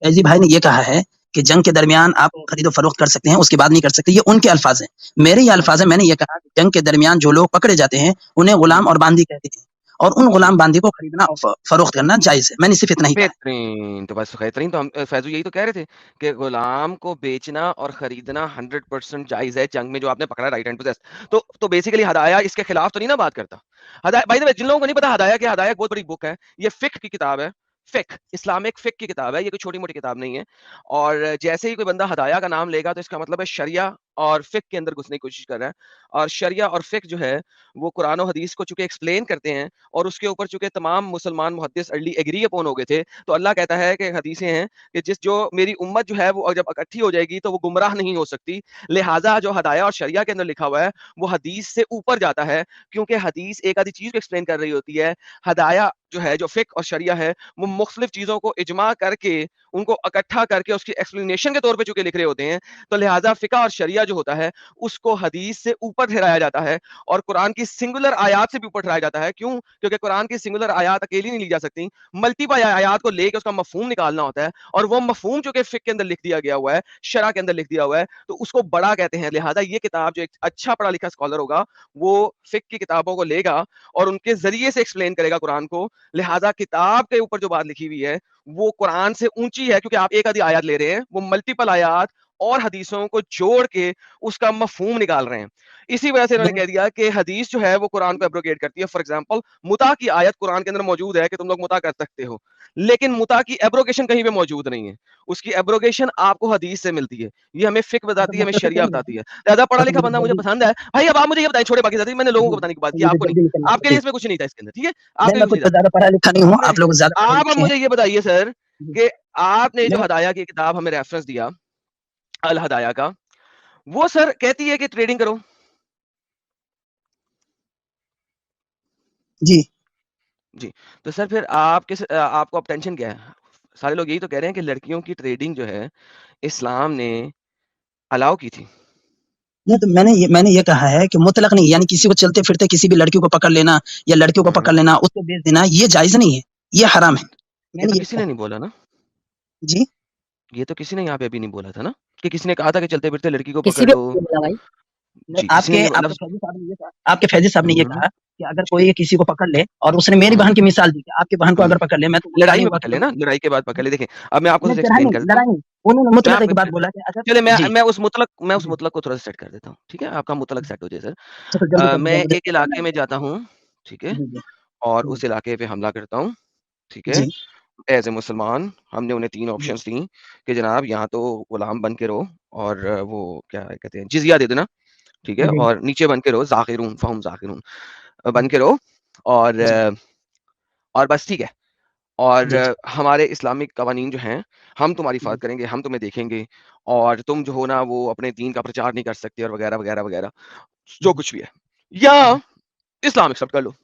फैजी भाई ने ये कहा है कि जंग के दरमियान आप खरीदो फरोख्त कर सकते हैं, उसके बाद नहीं कर सकते। ये उनके अल्फाज हैं, मेरे ये अल्फाज हैं। मैंने ये कहा कि जंग के दरमियान जो लोग पकड़े जाते हैं उन्हें गुलाम और बांदी कहते हैं, और उन गुलाम बांदी को खरीदना और फरोख्त करना जायज है। मैंने सिर्फ इतना ही कहा है। बेहतरीन, तो बस बेहतरीन। तो हम फैजू यही तो कह रहे थे कि गुलाम को बेचना और खरीदना 100% जायज है जंग में, जो आपने पकड़ा राइट हैंड पोजेस। तो बेसिकली हदाया इसके खिलाफ तो नहीं ना बात करता। हदाया, बाय द वे, जिन लोगों को नहीं पता हदाया, कि हदाया एक बहुत बड़ी बुक है, ये फिक्ह की किताब है। फिक्ह, इस्लामिक फिक्ह की किताब है, ये कोई छोटी मोटी किताब नहीं है। और जैसे ही कोई बंदा हदाया का नाम लेगा तो इसका मतलब है शरिया और फिक्ह के अंदर घुसने की कोशिश कर रहा है। और शरिया और फिक्ह जो है वो कुरान और हदीस को चूंकि एक्सप्लेन करते हैं, और उसके ऊपर चूंकि तमाम मुसलमान मुहद्दिस अर्ली एग्री अपॉन हो गए थे, तो अल्लाह कहता है कि हदीसें हैं कि जो मेरी उम्मत जो है वो जब इकट्ठी हो जाएगी तो वो गुमराह नहीं हो सकती। लिहाजा जो हदाया और शरिया के अंदर लिखा हुआ है वो हदीस से ऊपर जाता है, क्योंकि हदीस एक आधी चीज को एक्सप्लेन कर रही होती है। हदाया जो है, जो फिक्ह और शरिया है, वो मुख्तलिफ चीजों को इजमा करके, उनको इकट्ठा करके उसकी एक्सप्लेनेशन के तौर पे चूंकि लिख रहे होते हैं, तो लिहाजा फिक्ह और शरिया जो होता है उसको हदीस से ऊपर ठहराया जाता है और कुरान की सिंगुलर आयात से भी ऊपर ठहराया जाता है। क्यों? क्योंकि कुरान की सिंगुलर आयात अकेली नहीं ली जा सकती, मल्टीपल आयात को लेकर उसका मफहूम निकालना होता है, और वो मफहूम जो कि फिक्ह के अंदर लिख दिया गया हुआ है, शरह के अंदर लिख दिया हुआ है, तो उसको बड़ा कहते हैं। लिहाजा ये किताब, जो एक अच्छा पढ़ा लिखा स्कॉलर होगा वो फिक्ह की किताबों को लेगा और उनके जरिए से एक्सप्लेन करेगा कुरान को। लिहाजा किताब के ऊपर जो बात लिखी हुई है वो कुरान से ऊंची है, क्योंकि आप एक आधी आयत ले रहे हैं, वो मल्टीपल आयत और हदीसों को जोड़ के उसका मफहूम निकाल रहे हैं। इसी वजह से इन्होंने कह दिया कि हदीस जो है वो कुरान को एब्रोगेट करती है। फॉर एग्जांपल, मुता की आयत कुरान के अंदर मौजूद है कि तुम लोग मुता कर सकते हो, लेकिन मुता की एब्रोगेशन कहीं पे मौजूद नहीं है। उसकी एब्रोगेशन आपको हदीस से मिलती है। ये हमें फिक्र बताती है, हमें शरिया बताती है। ज्यादा पढ़ा लिखा बंदा मुझे पसंद है भाई। अब आप मुझे ये बताएं, छोड़े बाकी साथी, मैंने लोगों को बताने की बात की, आपको नहीं। आपके लिए इसमें कुछ नहीं था इसके अंदर, ठीक है? आपके लिए मैं कुछ कुछ नहीं था। ज्यादा पढ़ा लिखा नहीं हूँ, आप लोग ज्यादा पढ़े आप अब लिखे हैं। मुझे ये बताइए सर कि आपने जो मैं- हदाया की किताब हमें रेफरेंस दिया, अल हदाया का, वो सर कहती है कि ट्रेडिंग करो। जी जी, तो सर फिर आप आपको अब टेंशन क्या है? सारे लोग यही तो कह रहे हैं कि लड़कियों की ट्रेडिंग जो है इस्लाम ने अलाउ की थी। नहीं, तो मैंने ये कहा है कि मुतलक नहीं, यानी किसी को चलते फिरते किसी भी लड़की को पकड़ लेना या लड़कियों को पकड़ लेना, उसको बेच देना, ये जायज नहीं है, ये हराम है। ये मैंने तो ये किसी कहा। ने नहीं बोला ना, जी, ये तो किसी ने यहाँ पे अभी नहीं बोला था ना, कि किसी ने कहा था कि चलते फिरते लड़की को किसी पकड़ भी लो। नहीं बोला भाई। जी, किसी ने नहीं आपके लफ्ज। फैजी साहब ने ये कहा, आपके फैजी साहब ने ये हम्म, कहा कि अगर जी, कोई किसी को पकड़ ले, और उसने मेरी हम्म, बहन की मिसाल दी कि आपकी बहन को हम्म। अगर पकड़ ले, मैं तो गुनाह लड़ाई नहीं में होगा पकड़ कि लेना, लड़ाई के बाद पकड़ ले। देखें, अब मैं आपको नहीं, थोड़ा एक्सप्लेन कर देता लड़ाई हूँ। नहीं, उन्होंने मैं मुतलक आपको एक बात एक्सप्लेन, बोला कि अगर चलिए जी मैं उस जी, मुतलक को थोड़ा सा सेट कर देता हूँ, ठीक है? आपका मुतलक सेट हो जाए सर। तो जल्दी कर मैं दीजिए, मुझे एक इलाके में जाता हूँ, ठीक है? जी जी और जी उस इलाके पे हमला करता हूँ, ठीक है? जी एज़ ए मुसलमान हमने उन्हें 3 जी ऑप्शंस दी कि जनाब यहाँ तो गुलाम बन के रहो, और वो क्या कहते हैं, जिज़िया दे देना, ठीक है? जी और नीचे बन के रहो, ज़ाकिरून फ़हुम ज़ाकिरून, जी बन के रहो, और जी और बस, ठीक है? और जी हमारे इस्लामिक कवानीन जो हैं, हम तुम्हारी जी हिफ़ाज़त करेंगे, हम तुम्हें देखेंगे, और तुम जो हो ना वो अपने दीन का प्रचार नहीं कर सकते, और वगैरह, वगैरह, वगैरह, जो कुछ भी है। या इस्लाम एक्सेप्ट कर लो,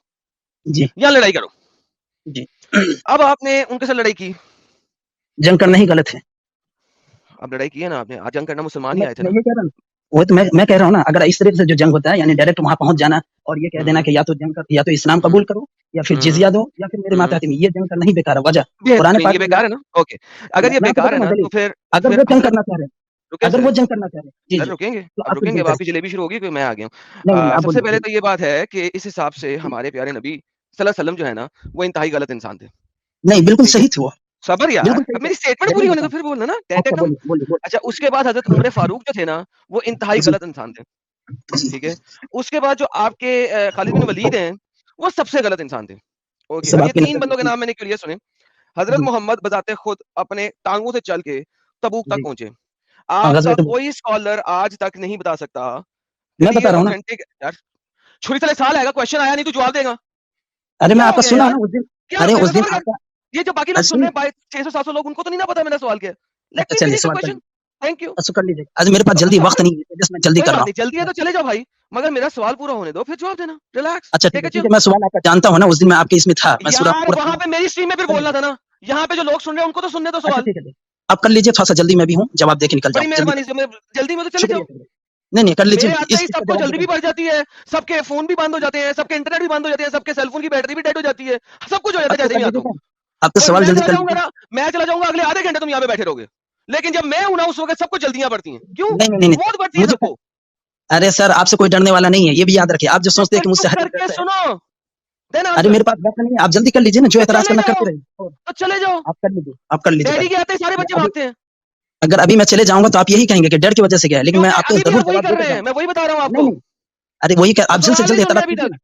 जी या लड़ाई करो। जी अब आपने उनके साथ लड़ाई की, जंग करना ही गलत है। अब लड़ाई की है ना आपने, आज जंग करना तो मुसलमान ही आए थे मैं ना? ये कह रहा हूँ, वो तो मैं कह रहा हूँ ना, अगर इस तरीके से जो जंग होता है, यानी डायरेक्ट वहां पहुंच जाना और ये कह देना हुँ, कि या तो जंग कर, या तो इस्लाम हुँ, कबूल करो, या फिर हुँ, जिजिया दो, या फिर मेरे हुँ। माता हतीमी, ये जंग करना ही बेकार है। वजह कुरान बेहतरीन, पाक ये में अल्लाह, बेकार है ना? ओके, अगर ये मैं आपको बेकार है बताऊं ना ना, तो दलील, फिर अगर वो जंग हज़रत, करना चाह रहे हैं, रुकें अगर वो सर, जंग करना चाह रहे हैं, जी सर जी, रुकेंगे, तो अब आप फिर रुकेंगे, जंग अब करें। आपकी जलेबी शुरू होगी, फिर मैं आ गया हूँ। नहीं नहीं, आप सबसे बोलिए पहले बोलिए। तो ये बात है कि इस हिसाब से जी हमारे प्यारे नबी सल्लल्लाहु अलैहि वसल्लम जो है ना वो इंतहाई गलत इंसान थे। नहीं बिल्कुल ठीक है, सही थे वो, सबर यार, बिल्कुल सही अब थे। मेरी स्टेटमेंट पूरी होने दो फिर बोलना ना। अच्छा बोलिए बोलिए बोलिए। अच्छा, उसके बाद हजरत उमर फारूक जो थे ना वो इंतहाई जी गलत इंसान थे। जी ठीक है, उसके बाद जो आपके खालिद बिन वलीद हैं वो सबसे गलत इंसान थे। ओके, सब अब ये आपकी 3 नजर बंदों के में। नाम मैंने क्लियर सुने। हजरत जी मोहम्मद बजाते खुद अपने टांगों से चल के तबूक तक जी पहुंचे। हाँ, आपका गजवत कोई स्कॉलर आज तक नहीं बता सकता मैं बता क्लियर रहा हूँ ना। ऑथेंटिक। यार छुरी तले साल आएगा, क्वेश्चन आया नहीं तू जवाब देगा। अरे मैं क्या हो आपका गया सुना यार, ना उस दिन। क्या हो अरे गया, उस दिन सबर कर। आपका ये जो बाकी लोग सुन सुनिए। रहे हैं 600-700 लोग, उनको तो नहीं ना पता मेरा सवाल क्या है। लेट अच्छा मी चलिए फिनिश द सवाल कर क्वेश्चन। Thank you. अच्छा कर लीजिए। आज मेरे पास तो जल्दी सवाल वक्त नहीं है, जिस मैं जल्दी कोई कर बात रहा नहीं, जल्दी है हूँ। तो चले जाओ भाई, मगर मेरा सवाल पूरा होने दो फिर जवाब देना। रिलैक्स, अच्छा टेक अ ठीक चिल। है, मैं सवाल आपका जानता हूँ ना, उस दिन मैं आपके इसमें था, मैं पूरा यार पूरा वहां पे मेरी स्ट्रीम में फिर बोलना था ना, यहाँ पे जो लोग सुन रहे हैं उनको तो सुनने दो अच्छा सवाल। ठीक है, आप कर लीजिए, थोड़ा सा जल्दी मैं भी हूँ, जवाब दे के निकल बड़ी जाऊँ जल्दी। मेहरबानी से, मैं जल्दी में तो चले शुक्रिया जाओ। शुक्रिया। नहीं नहीं कर लीजिए, मेरे आते ही इसका सबको जवाब जल्दी भी देता बढ़ जाती है, सबके फोन भी बंद हो जाते हैं, सबके इंटरनेट भी बंद हो जाते हैं, सबके सेलफोन की बैटरी भी डेड हो जाती है, सब कुछ हो जाता अब है तो जैसे कर ही आता लीजिए हूँ। ना, आप तो और सवाल मैं जल्दी चला कर जाऊंगा लीजिए। ना, मैं चला जाऊंगा अगले आधे घंटे तुम यहाँ पे बैठे रहोगे। लेकिन जब मैं हूं ना उस वक्त सबको जल्दियां पड़ती हैं। क्यों? नहीं नहीं नहीं मौत पड़ती है मुझे सबको। अरे सर आपसे कोई डरने वाला नहीं है, ये भी याद रखिए। आप जो तो सोचते हैं फिर कि मुझसे चुप हर एक करके डरता है। सुनो, देन अरे आंसर। मेरे पास वक्त नहीं है, आप जल्दी कर लीजिए ना, जो तो एतराज चले करना जाओ, करते रहिए। तो चले जाओ। आप कर लीजिए, आप कर लीजिए डैडी पहले। के आते ही सारे बच्चे अभी भागते हैं, अगर अभी मैं चले जाऊंगा तो आप यही कहेंगे कि डर की वजह से गया, लेकिन मैं क्योंकि आपको अभी भी जरूर आप वही जवाब कर देकर रहे हैं, जाऊंगा। मैं वही बता रहा हूँ नहीं आपको। नहीं अरे वही तो आप जल्द से सवाल जल्द नहीं सुन एतराज रहे अभी कीजिए तक, ना।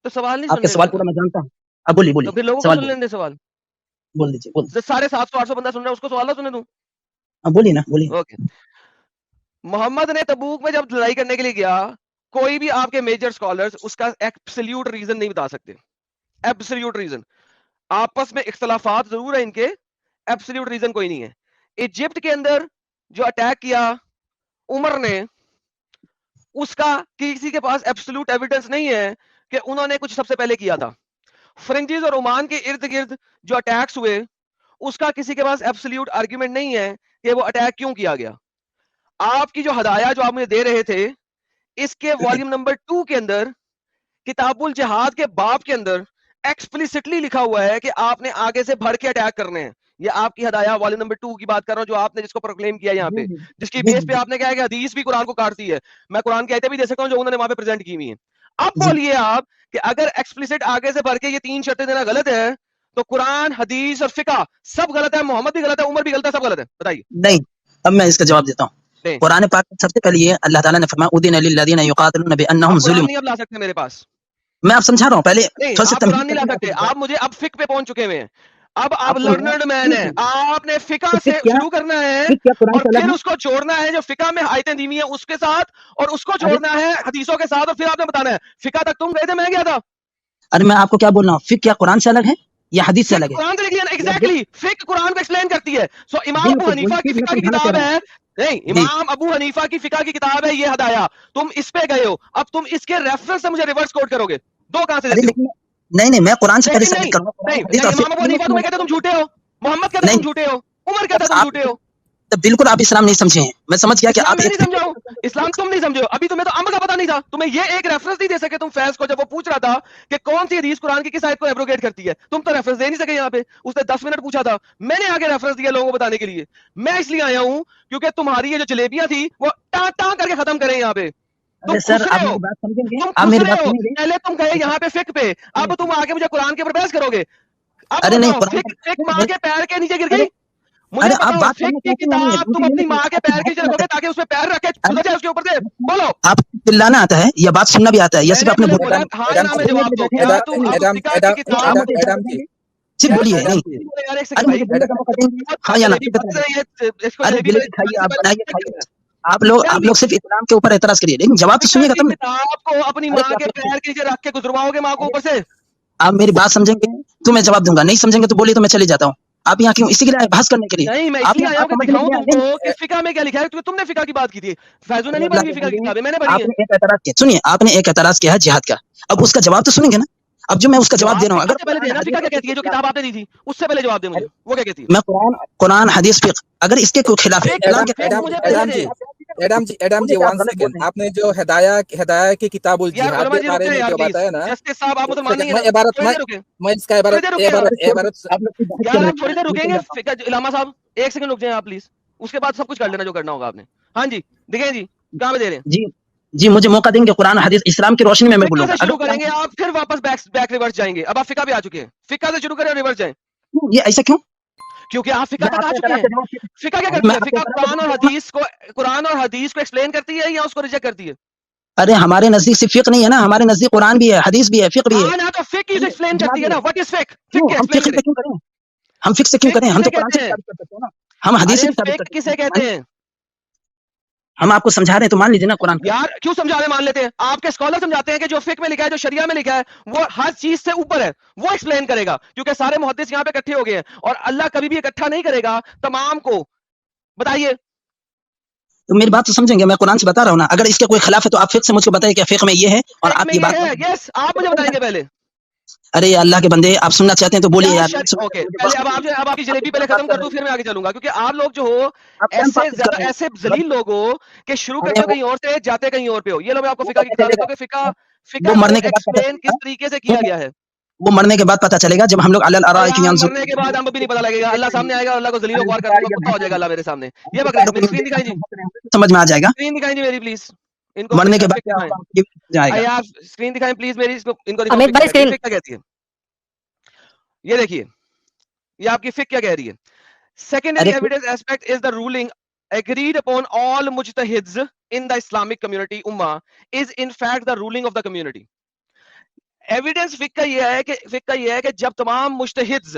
तो सवाल नहीं आपके सुन रहे सवाल अभी पूरा तक। मैं जानता हूँ। अब बोलिए तो बोलिए, फिर लोगों को सवाल सुन बोलिए, लेने दे सवाल। बोल दीजिए बोल। जो 750-800 बंदा सुन रहा है उसको सवाल ना सुनने दूं। हाँ बोलिए ना बोलिए। ओके, मोहम्मद ने तबूक में जब लड़ाई करने के लिए गया, कोई भी आपके मेजर स्कॉलर्स उसका एब्सोल्यूट रीजन नहीं बता सकते। एब्सोल्यूट रीजन, आपस में इख्तलाफात जरूर है इनके, एब्सोल्यूट रीजन कोई नहीं है। इजिप्ट के अंदर जो अटैक किया उमर ने, उसका किसी के पास एब्सोल्यूट एविडेंस नहीं है कि उन्होंने कुछ सबसे पहले किया था। फ्रिंजिस और ओमान के इर्द गिर्द जो अटैक्स हुए, उसका किसी के पास एब्सोल्यूट आर्ग्यूमेंट नहीं है कि वो अटैक क्यों किया गया। आपकी जो हदाया जो आप मुझे दे रहे थे, इसके वॉल्यूम नंबर 2 के अंदर किताबुल जिहाद के बाब के अंदर एक्सप्लिसिटली लिखा हुआ है कि आपने आगे से भर के अटैक करने हैं। ये आपकी हदाया वॉल्यूम नंबर 2 की बात कर रहा हूं, जो आपने जिसको प्रोक्लेम किया यहाँ जी पे, जी जिसकी जी बेस पे जी आपने कहा कि हदीस भी कुरान को काटती है। मैं कुरान की आयतें भी दे सकता हूं जो उन्होंने वहां पे प्रेजेंट की हुई है। अब जी। बोलिए आप कि अगर एक्सप्लिसिट आगे से भर के ये 3 शर्तें देना गलत है, तो कुरान, हदीस और फिका सब गलत है, मोहम्मद भी गलत है, उमर भी गलत है, सब गलत है। बताइए। नहीं अब मैं इसका जवाब देता हूँ। नहीं, कुरान पाक में सबसे पहले ये अल्लाह ताला ने फरमाया उदिन लिल्लज़ीना युक़ातिलूना बिअन्नहुम आप कुरान ज़ुलिमू। नहीं अब ला सकते मेरे पास। मैं आप समझा रहा हूँ, पहले नहीं, थोड़ा सा आप तमहीद कुरान नहीं ला करके मैं सकते, आपको बता रहा आप मुझे अब फिक पे पहुंच चुके हुए हैं। अब हूँ। आप आपको मैं लर्नर्ड मैन है, ठीक है, आपने फिका तो से फिर क्या शुरू करना है फिर क्या कुरान और से अलग फिर है? उसको जोड़ना है जो फिका में आयतें दी हुई है उसके साथ, और उसको अरे जोड़ना है हदीसों के साथ, और फिर आपने बताना है। फिका तक तुम गए थे, मैं गया था। अरे मैं आपको क्या बोल रहा हूँ, फिर क्या कुरान से अलग है या हदीस से फिक अलग है? कुरान से लिख लिया ना, या बिल, एग्जैक्टली फिक कुरान को एक्सप्लेन करती है। सो इमाम अबू बिल्कुल वही हनीफा की चीज मैं फिका की समझाना चाह किताब रहा हूँ। है, नहीं, जी इमाम अबू हनीफा की फिका की किताब है ये हदाया, तुम इस पे गए हो, अब तुम इसके रेफरेंस से मुझे रिवर्स कोट करोगे। दो कहां से अरे देते हो? लेकिन नहीं नहीं मैं कुरान से पहले लेकिन सबमिट नहीं, करूंगा, कुरान नहीं, हदीस और इमाम अबू हनीफा तुम्हें कहते तुम झूठे हो, मोहम्मद कहते तुम नहीं झूठे हो, उमर कहता बस तुम आप झूठे हो। तो बिल्कुल आप इस्लाम नहीं समझे हैं। मैं समझ गया कि इस्लाम आप मैं एक नहीं समझा हूं, इस्लाम तुम नहीं समझे हो। अभी तुम्हें तो अम्ब का पता नहीं था, तुम्हें ये एक रेफरेंस नहीं दे सके तुम फैज को, जब वो पूछ रहा था कि कौन सी हदीस कुरान की किस आयत को एब्रोगेट करती है, तुम तो रेफरेंस दे नहीं सके। यहाँ पे उसने 10 मिनट पूछा था, मैंने आगे रेफरेंस दिया लोगों को बताने के लिए। मैं इसलिए आया हूं क्योंकि तुम्हारी ये जो जलेबियां थी वो टां टां करके खत्म करें यहाँ पे। तुम अरे सर खुश आप रहे हो, मेरी बात समझेंगे, तुम आप खुश मेरी रहे बात हो। सुनेंगे। पहले तुम गए यहाँ पे फिक पे, अब तुम आगे मुझे कुरान के ऊपर बहस करोगे। अब अरे नहीं बताओ, कुरान फिक फिक माँ के पैर के नीचे गिर अरे गई। मुझे अरे आप बताओ, बात फिक करना की चाहते हैं या नहीं, किताब तुम दूसरी अपनी नहीं माँ के आपकी पैर के बात नीचे करना रखोगे चाहते ताकि उसमें पैर रख के हैं। गुजर जाए उसके ऊपर से। बोलो। आप चिल्लाना आता है या बात सुनना भी आता है या सिर्फ मैंने अपने पहले बोल बोला हाँ या ना में जवाब दो, क्या तुम अब फिका की किताब, आप मुझे इजाजत देंगे? सिर्फ यार बोलिए नहीं। यार एक अरे सेकंड मुझे भाई, बोलने का मौका देंगे, बहुत हाँ या ना जलेबी फिर बंद बताइए। है, इसको अरे जलेबी जलेबी खाइए, आप बनाइए चेक खाइए। करना है। आप लोग सिर्फ इस्लाम के ऊपर एतराज करिए, लेकिन जवाब तो फिका सुनिएगा की तब ना। किताब को अपनी अरे माँ के क्या पैर के नीचे रख के गुजरवाओगे माँ को अरे ऊपर से? आप मेरी बात समझेंगे तो मैं जवाब दूंगा, नहीं समझेंगे तो बोलिए तो मैं चले जाता हूँ। आप यहाँ क्यों, इसी के लिए आए बहस करने के लिए? नहीं, मैं आप इसलिए आया हूँ कि समझने के दिखाऊं लिए आए तुमको नहीं। कि फिका में क्या लिखा है, क्योंकि तुमने फिका की बात की थी। फैजू ने अरे नहीं अल्लाह पढ़ी के हुई फिका की बंदे, किताबें, मैंने पढ़ी है। आपने एक एतराज किया, सुनिए आपने एक एतराज किया है जिहाद का, अब उसका जवाब तो सुनेंगे ना। अब जो मैं उसका जवाब दे रहा हूँ, फिका अगर से पहले कुरान देना, हदीस फिका और क्या कहती है जो किताब आपने दी थी, उससे पहले जवाब दे मुझे, वो क्या कहती है? मैं कुरान हदीस फिक्र, अगर इसके कोई खिलाफ है, इस्लाम के खिलाफ मुझे है, पहले दे। एडम जी बोलिए कि आप वन गलत बोल सेकंड, रहे हैं। आपने जो हिदाया की किताबुल यार जिहाद उलमा के जी बारे रुकते हैं में यार जो प्लीज, बताया ना, जस्टिस साहब आप एक मुसलमान सेकंड नहीं है मैं ना, इबारत थोड़ी देर रुके, मैं इसका थोड़ी देर रुके आप इबारत आप लोग की बहस यार, कर आप थोड़ी देर रहे रुकेंगे। हैं। फिका इलामा साहब 1 सेकंड रुक जाए आप प्लीज, उसके बाद सब कुछ कर लेना जो करना होगा आपने। हाँ जी, दिखे जी, कहाँ पे दे रहे हैं? जी जी मुझे मौका देंगे कुरान हदीस इस्लाम की रोशनी में मैं फिक्का बोलूंगा। से शुरू करेंगे, आप फिर वापस बैक रिवर्स जाएंगे। अब आप फिक्का पे आ चुके हैं, फिक्का से शुरू करें और रिवर्स जाएं, ये ऐसा क्यों? क्योंकि आप फिक्का मैं तक आ आपको चुके करा हैं। के जवाब फिक्का क्या मैं करती है? आपको फिक्का करा के कुरान और हदीस को एक्सप्लेन करती है या उसको रिजेक्ट करती है? अरे हमारे नजदीक सिर्फ फिक्र नहीं है ना, हमारे नजदीक कुरान भी है, हदीस भी है, फिक्र भी है। हाँ ना, तो फिक यूज एक्सप्लेन करती है ना। What is फिक? फिक क्यों क्या हम एक्सप्लेन फिक्र करें? से क्यों करें? हम फिक्र से क्यों फिक करें? हम किसे तो कुरान से कहते भी हैं? साबित कर सकते हैं ना, हम हदीस से अरे भी साबित फिक कर सकते किसे हैं। कहते हैं? हम आपको समझा रहे हैं तो मान लीजिए ना कुरान को। यार क्यों समझा रहे, मान लेते हैं। आपके स्कॉलर समझाते हैं कि जो फिक में लिखा है, जो शरिया में लिखा है, वो हर चीज से ऊपर है, वो एक्सप्लेन करेगा, क्योंकि सारे मुहद्दिस यहाँ पे इकट्ठे हो गए हैं और अल्लाह कभी भी इकट्ठा नहीं करेगा तमाम को। बताइए। तो मेरी बात तो समझेंगे, मैं कुरान से बता रहा हूँ ना। अगर इसके कोई खिलाफ है तो आप फिक्र से मुझको बताइए कि फिक्र में ये है और फिक आप में ये ये बात है, यस, आप मुझे बताएंगे पहले। अरे अल्लाह के बंदे, आप सुनना चाहते हैं तो बोलिए यार। ओके, पहले अब आपकी जलेबी पहले खत्म कर दूं, फिर मैं आगे चलूंगा, क्योंकि आप लोग जो हो आप टाइम पास कर रहे हैं। ऐसे जलील लोग हो कि शुरू अरे करते हो कहीं और से, जाते कहीं और पे हो। ये लो मैं आपको वो फिका की पता किताब देता चलेगा, हूँ कि वो फिका को मरने के बाद पता एक्सप्लेन किस चलेगा। तरीके से किया गया है। वो मरने के बाद पता चलेगा जब हम लोग अलल और अराइक यार यंजुर। मरने के बाद हमको भी नहीं पता लगेगा। अल्लाह सामने आएगा, अल्लाह को जलीलो ख्वार कर दूंगा, कुत्ता हो जाएगा अल्लाह मेरे सामने। ये बकरे मेरी स्क्रीन दिखाई जी, समझ में आ जाएगा। स्क्रीन दिखाई जी मेरी प्लीज। इनको मरने के फिक बाद क्या दिखाएं। होगा ये जाएगा। यार स्क्रीन दिखाएं प्लीज मेरी, इनको दिखाओ अमित फिक भाई क्या कहती है, स्क्रीन फिक क्या कहती है। ये देखिए, ये आपकी फिक क्या कह रही है। Secondary अरे evidence aspect is the ruling agreed upon all mujtahids in the Islamic community ummah is in fact the ruling of the community. Evidence फिक का ये है कि जब तमाम मुज्तहिद्स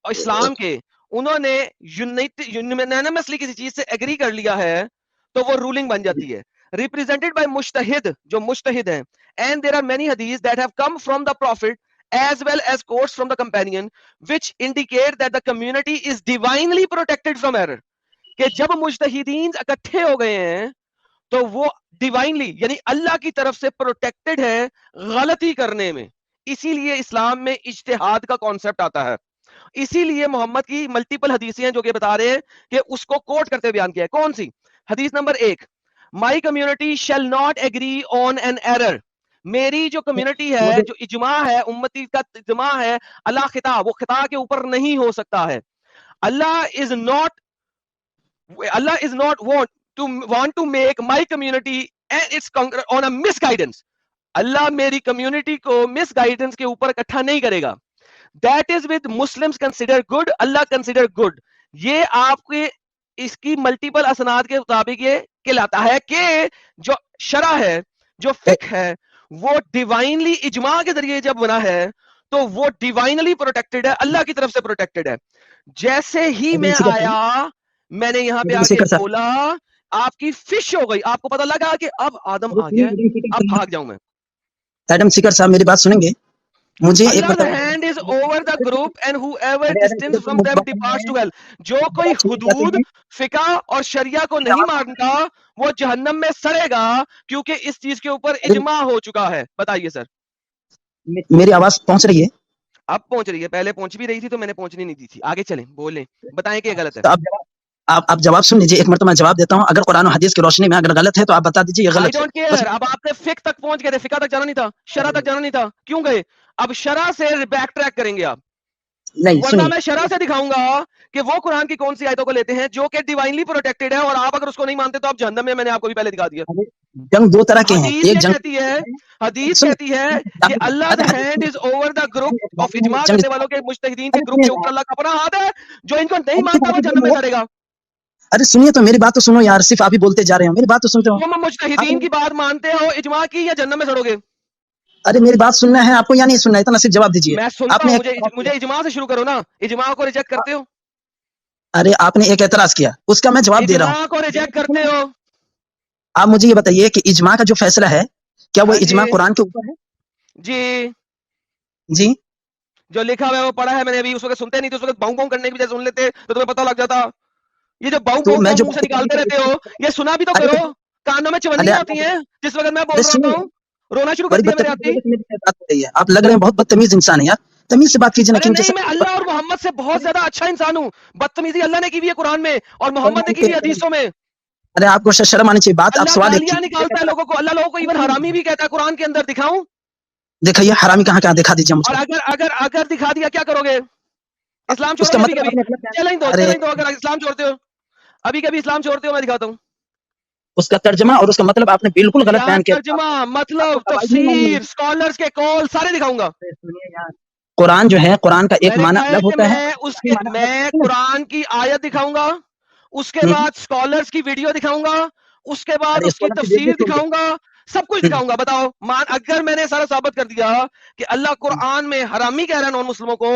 इस्लाम के उन्होंने यूनानिमसली किसी चीज से एग्री कर लिया है तो वो रूलिंग बन जाती है। रिप्रेजेंटेड बाय मुज्तहिद, जो मुज्तहिद हैं, एंड देयर आर मेनी हदीस that have come from the profit as well as quotes from the companion which indicate that the community is divinely protected from error. कि जब मुज्तहिदीन इकट्ठे हो गए हैं तो वो डिवाइनली यानी अल्लाह की तरफ से प्रोटेक्टेड है गलती करने में। इसीलिए इस्लाम में इज्तिहाद का कॉन्सेप्ट आता है। इसीलिए मोहम्मद की मल्टीपल हदीसें हैं जो कि बता रहे हैं कि उसको कोट करते बयान किया है। कौन सी हदीस? Number 1, my community shall not agree on an error. मेरी जो कम्युनिटी है, जो इजमा है, उम्मती का इजमा है, अल्लाह खिता, वो खिता के ऊपर नहीं हो सकता है। Allah is not want to make my community and its on a misguidance. अल्लाह मेरी कम्युनिटी को मिसगाइडेंस के ऊपर इकट्ठा नहीं करेगा। That is with Muslims consider good, Allah consider good. ये आपके इसकी मल्टीपल असनाद के मुताबिक ये कहलाता है कि जो शरा है, जो फिक है, वो डिवाइनली इजमा के जरिए जब बना है तो वो डिवाइनली प्रोटेक्टेड है, अल्लाह की तरफ से प्रोटेक्टेड है। जैसे ही मैं आया, मैंने यहाँ पे आके बोला, आपकी फिश हो गई, आपको पता लगा कि अब आदम आ गया, अब भाग जाऊं मैं। एडम सिकर साहब मेरी बात सुनेंगे? मुझे एक Allah's hand is over the group and whoever distance from them departs to hell. जो कोई हुदूद, फिका और शरिया को नहीं मानता वो जहन्नम में सड़ेगा, क्योंकि इस चीज के ऊपर इजमा हो चुका है। बताइए सर। मेरी आवाज पहुंच रही है? अब पहुंच रही है, पहले पहुंच भी रही थी तो मैंने पहुंचनी नहीं दी थी। आगे चलें, बोलें, बताएं कि गलत है। तो आप जवाब सुन लीजिए, एक मिनट मैं जवाब देता हूं। अगर कुरान और हदीस की रोशनी में अगर गलत है तो आप बता दीजिए ये गलत है। I don't care। अब आपने फिक तक पहुंच गए थे, फिका तक जाना नहीं था, शरा तक जाना नहीं था, क्यों गए? अब शरा से बैक ट्रैक करेंगे आप। नहीं, वरना मैं शरा से दिखाऊंगा कि वो कुरान की कौन सी आयतों को लेते हैं जो कि डिवाइनली प्रोटेक्टेड है, और आप अगर उसको नहीं मानते तो आप जहन्नम में। मैंने आपको भी पहले दिखा दिया। जंग दो तरह के हैं, हदीस एक जंग कहती है, हदीस कहती है कि Allah hand is over the group of इजमा करने वालों के मुज्तहिदीन के ग्रुप के ऊपर अल्लाह का अपना हाथ है। जो इनको नहीं मानता वो जहन्नम में सड़ेगा। अरे सुनिए तो, मेरी बात तो सुनो यार, सिर्फ आप ही बोलते जा रहे हो, मेरी बात तो सुनते हो। तुम मुज्तहिदीन की बात मानते हो इजमा की, या जहन्नम में सड़ोगे? अरे मेरी बात सुनना है आपको या नहीं सुनना है? इतना सिर्फ जवाब दीजिए। मैं सुनता आपने हूं, मुझे इजमा से शुरू करो ना। इजमा को रिजेक्ट करते हो? अरे आपने एक एतराज किया, उसका मैं जवाब दे रहा हूँ। इजमा को रिजेक्ट करते हो? आप मुझे ये बताइए कि इजमा का जो फैसला है, क्या वो इजमा कुरान के ऊपर है? जी जी, जो लिखा हुआ है वो पढ़ा है मैंने। अभी उस वक्त सुनते नहीं थे, उस वक्त बाऊ बाऊ करने की वजह सुन लेते तो तुम्हें पता लग जाता। ये जो बाऊ तो बाऊ मैं जो मुंह से निकालते रहते हो, ये सुना भी तो अरे करो। कानों में चवन्नी होती है जिस वक्त मैं बोल रहा हूँ, रोना शुरू कर दिया मेरे आती। आप लग रहे हैं बहुत बदतमीज इंसान है यार, तमीज से बात कीजिए ना। अरे नहीं, मैं अल्लाह और मोहम्मद से बहुत ज्यादा अच्छा इंसान हूँ। बदतमीजी अल्लाह ने की हुई है कुरान में और मोहम्मद ने की हुई हदीसों में। अरे आपको शर्म आनी चाहिए। बात आप अल्लाह सवाल गालियां निकालता है लोगों को, अल्लाह लोगों को इवन हरामी भी कहता है कुरान के अंदर। दिखाऊं? दिखाइए हरामी कहाँ कहाँ दिखा दीजिए मुझे। और अगर दिखा दिया क्या करोगे? इस्लाम छोड़ोगे? अभी कभी चैलेंज दो, अगर इस्लाम छोड़ते हो, अभी कभी इस्लाम छोड़ते हो, मैं दिखाता हूँ। उसका तर्जमा और उसका मतलब आपने बिल्कुल गलत यार बयान किया। तर्जुमा मतलब आपको तवाज़ुन नहीं है। तफसीर स्कॉलर्स के कॉल सारे दिखाऊंगा। सुनिए यार, कुरान जो है, कुरान का एक मैंने माना कहा है अलग कि होता है, मैं सही उसके माना अलग मैं होता है। कुरान की आयत दिखाऊंगा, उसके हम्म, बाद स्कॉलर्स की वीडियो दिखाऊंगा, उसके बाद अरे उसकी स्कॉलर की वीडियो तफसीर छोड़ दो। दिखाऊंगा, सब कुछ दिखाऊंगा। बताओ मान अगर मैंने सारा साबित कर दिया कि अल्लाह कुरान में हरामी कह रहा है नॉन मुस्लिमों को,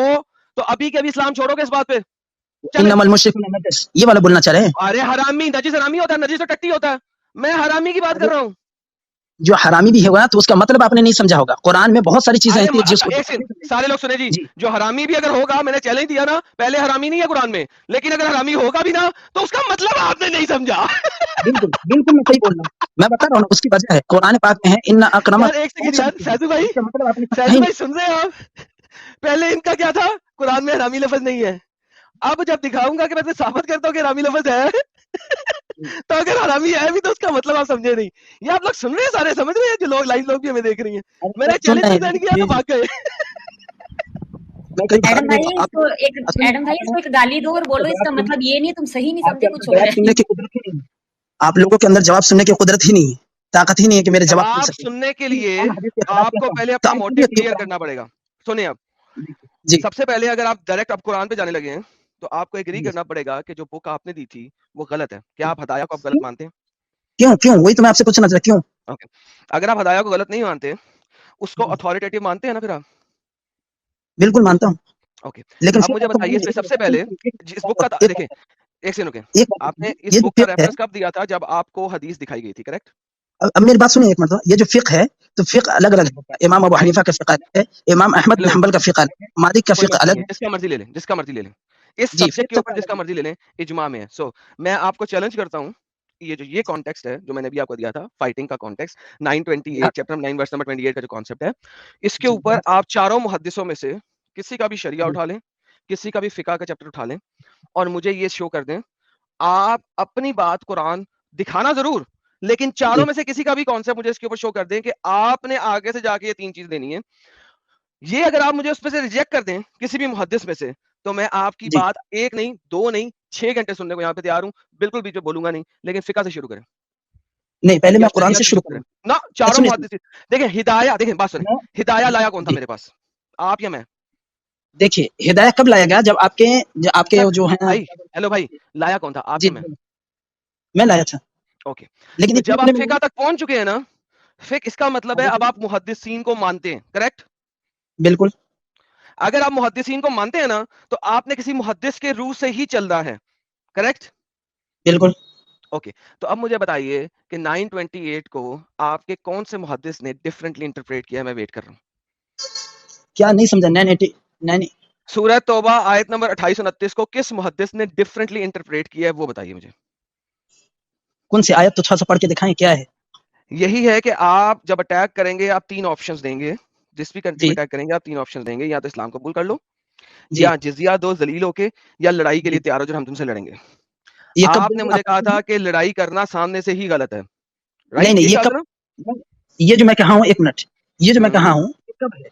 तो अभी के अभी इस्लाम छोड़ोगे इस बात पे? चले। इन्नमल मुश्रिकून नजस, ये वाला बोलना चाह रहे हैं। अरे हरामी नजीस हरामी होता है, नजीस तो टट्टी होता है। मैं हरामी की बात कर रहा हूँ। जो हरामी भी होगा तो उसका मतलब आपने नहीं समझा होगा। कुरान में बहुत सारी चीजें अरे ऐसी हैं जिसको एक सेकंड, सारे लोग सुने जी, जी जो हरामी भी अगर होगा, मैंने चैलेंज दिया ना, पहले हरामी नहीं है कुरान में, लेकिन अगर हरामी होगा भी ना, तो उसका मतलब आपने नहीं समझा। बिल्कुल बिल्कुल मैं सही बोल रहा हूँ। मैं बता रहा हूँ उसकी वजह है, कुरान पाक में है इन्ना अक्रमक, यार एक सेकंड बहुत सारी यार, चीजें, इसका मतलब आपने समझा ही सैजू नहीं। भाई सुन रहे हैं आप? पहले इनका क्या था, कुरान में हरामी लफ्ज नहीं है। अब जब दिखाऊंगा कि मैं साबित करता हूँ कि हरामी लफ्ज है, तो अगर हरामी है भी तो उसका मतलब आप समझे नहीं। ये आप लोग सुन रहे हैं, सारे समझ रहे हैं, जो लोग लाइव लोग भी हमें देख रही हैं। मैंने सुन चैलेंज रहे प्रेजेंट हैं किया तो जी, भाग गए। मैं कहीं भाग एडम नहीं, भाई तो आप इसको एक असल एडम भाई इसको एक गाली दो और बोलो इसका मतलब ये नहीं तुम सही नहीं आपके समझे, अंदर कुछ और जवाब है। सुनने की कुदरत ही नहीं है। आप लोगों के अंदर जवाब सुनने की कुदरत ही नहीं है, ताकत ही नहीं है कि मेरे जवाब सुन जवाब सके। सुनने के लिए कुरान हदीस के खिलाफ आपको कहता हूं, पहले तो अपना आप खुद मोटिव भी क्लियर कुरान करना पड़ेगा। सुनिए अब, जी सबसे पहले अगर आप डायरेक्ट अब कुरान पे जाने लगे हैं, तो आपको एग्री जी। करना पड़ेगा कि जो बुक आपने दी थी वो गलत है। क्या आप हदाया को आप गलत मानते हैं? क्यों क्यों वही तो मैं आपसे पूछना चाहता, क्यों? ओके, अगर आप हदाया को गलत नहीं मानते, उसको जी, अथॉरिटेटिव मानते हैं ना फिर आप? बिल्कुल मानता हूँ, ओके, लेकिन अब फिर मुझे आपको बताइए मालूम इस है, पे सबसे पहले जिस बुक का एक देखें, बात एक सेकंड रुके, एक बात आपने बताइए, इस ये जो बुक का फिक्र है, रेफरेंस कब दिया था? जब आपको हदीस दिखाई गई थी, करेक्ट? अब मेरी बात सुनिए एक मरतबा, ये जो फिक्र है, तो फिक्र अलग अलग होता है। इमाम अबू हनीफा का फिक्र अलग है, इमाम अहमद बिन हेलो, हंबल का फिक्र अलग है, मालिक का कोई फिक्र बात नहीं अलग है, है। जिसका मर्जी ले लें, जिसका मर्जी ले लें, इस जी, सब्जेक्ट के फिक्र ऊपर सबका अलग जिसका है। मर्जी ले लें, इजमा में है। सो मैं आपको चैलेंज करता हूँ, ये जो ये कॉन्टेक्स्ट है जो मैंने अभी आपको दिया था, फाइटिंग का कॉन्टेक्स्ट, 928 चैप्टर 9 वर्स नंबर 28 का जो कॉन्सेप्ट है, इसके जी ऊपर आप चारों मुहद्दिसों में से किसी का भी शरिया जी उठा लें, किसी का भी फिका का चैप्टर उठा लें, और मुझे ये शो कर दें, आप अपनी बात कुरान दिखाना जरूर, लेकिन चारों जी में से किसी का भी कॉन्सेप्ट मुझे इसके ऊपर शो कर दें कि आपने आगे से जाके ये तीन चीज देनी है। ये अगर आप मुझे उसमें से रिजेक्ट कर दें किसी भी मुहद्दिस में से, तो मैं आपकी जी। बात एक नहीं, दो नहीं, 6 घंटे सुनने को यहाँ पे तैयार हूँ। बिल्कुल बीच में बोलूंगा नहीं, लेकिन फिका से शुरू करें नहीं, पहले या मैं कुरान शरिया से से शुरू शुरू करें करूंगा। ना, चारों सुनिए सुनिए, मुहद्दिस। देखिए हिदाया, देखिए बात सुने, मैं हिदाया लाया कौन था जी मेरे पास, आप या मैं? देखिए, हिदायत कब लाया गया, जब आपके सर जो है, भाई, हेलो भाई, लाया कौन था, आप जी या मैं? मैं लाया था, ओके, लेकिन तो इतने जब अपने आप में फिका तक पहुंच चुके हैं ना, फिक इसका मतलब है अब आप मुहद्दिसीन को मानते हैं, करेक्ट? बिल्कुल अगर आप मुहद्दिसीन को मानते हैं ना, तो आपने किसी मुहद्दिस के रूह से ही चलना है, करेक्ट? बिल्कुल। ओके, तो अब मुझे बताइए कि 928 को आपके कौन से मुहद्दिस ने डिफरेंटली इंटरप्रेट किया है? मैं वेट कर रहा हूँ। क्या नहीं समझा? 980 सूरह तौबा आयत नंबर 28-29 को किस मुहद्दिस ने डिफरेंटली इंटरप्रेट किया है, वो बताइए मुझे। कौन सी आयत, तो थोड़ा सा पढ़ के दिखाएं, क्या है? यही है कि आप जब अटैक करेंगे, आप तीन ऑप्शंस देंगे, जिस भी कंट्री में जी अटैक करेंगे आप तीन ऑप्शंस देंगे, या तो इस्लाम कबूल कर लो, जी या जिजिया दो जलील होके, या लड़ाई के लिए जी। तैयार हो जो हम तुमसे लड़ेंगे। ये कब आपने बोले मुझे आप? कहा था कि लड़ाई करना सामने से ही गलत है, नहीं राइट? नहीं, ये ये कहा कब? था ना? ये जो मैं कहा हूँ, एक मिनट, ये जो मैं कहा हम्म, हूँ, ये कब है?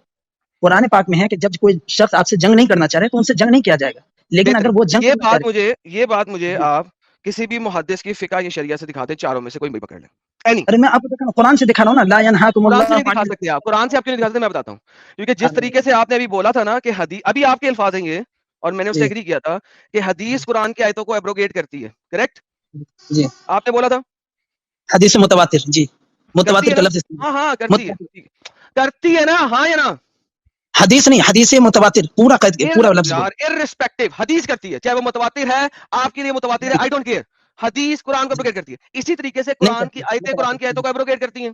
कुरान पाक में है कि जब कोई शख्स आपसे जंग नहीं करना चाह रहे तो उनसे जंग नहीं किया जाएगा, लेकिन अगर बेहतरीन। वो जंग ये करना चाह बात रहे। मुझे, ये बात मुझे जी, आप किसी भी मुहद्दिस की फिका या शरिया से दिखाते, चारों में से कोई भी पकड़ ले, एनी। अरे मैं आपको दिखा रहा हूं, कुरान से दिखा रहा हूँ ना, ला कुरान से नहीं यनहाकुमुल्लाहु दिखा अनिल सकते आप, कुरान से आप क्यों नहीं दिखा सकते, मैं बताता हूँ। क्योंकि जिस तरीके से आपने अभी बोला था ना कि हदीस, अभी आपके अल्फाज हैं ये, और मैंने उससे जी एग्री किया था कि हदीस कुरान की आयतों को एब्रोगेट करती है, करेक्ट? जी, आपने बोला था हदीस मुतवातिर, जी करती मुतवातिर है का ना? लफ्ज इस्तेमाल, हाँ हाँ करती है, मुतवातिर, ठीक है। करती है ना, हाँ या ना? हदीस नहीं, हदीस मुतवातिर, पूरा पूरा लफ्ज बोलो। यार इररिस्पेक्टिव, हदीस करती है, चाहे वो मुतवातिर है, आपके लिए मुतवातिर है, जी आई डोंट केयर। हदीस कुरान को जी, एब्रोगेट करती है, इसी तरीके से नहीं कुरान की करती आयतें कुरान मुतवातिर, की आयतों को एब्रोगेट करती हैं।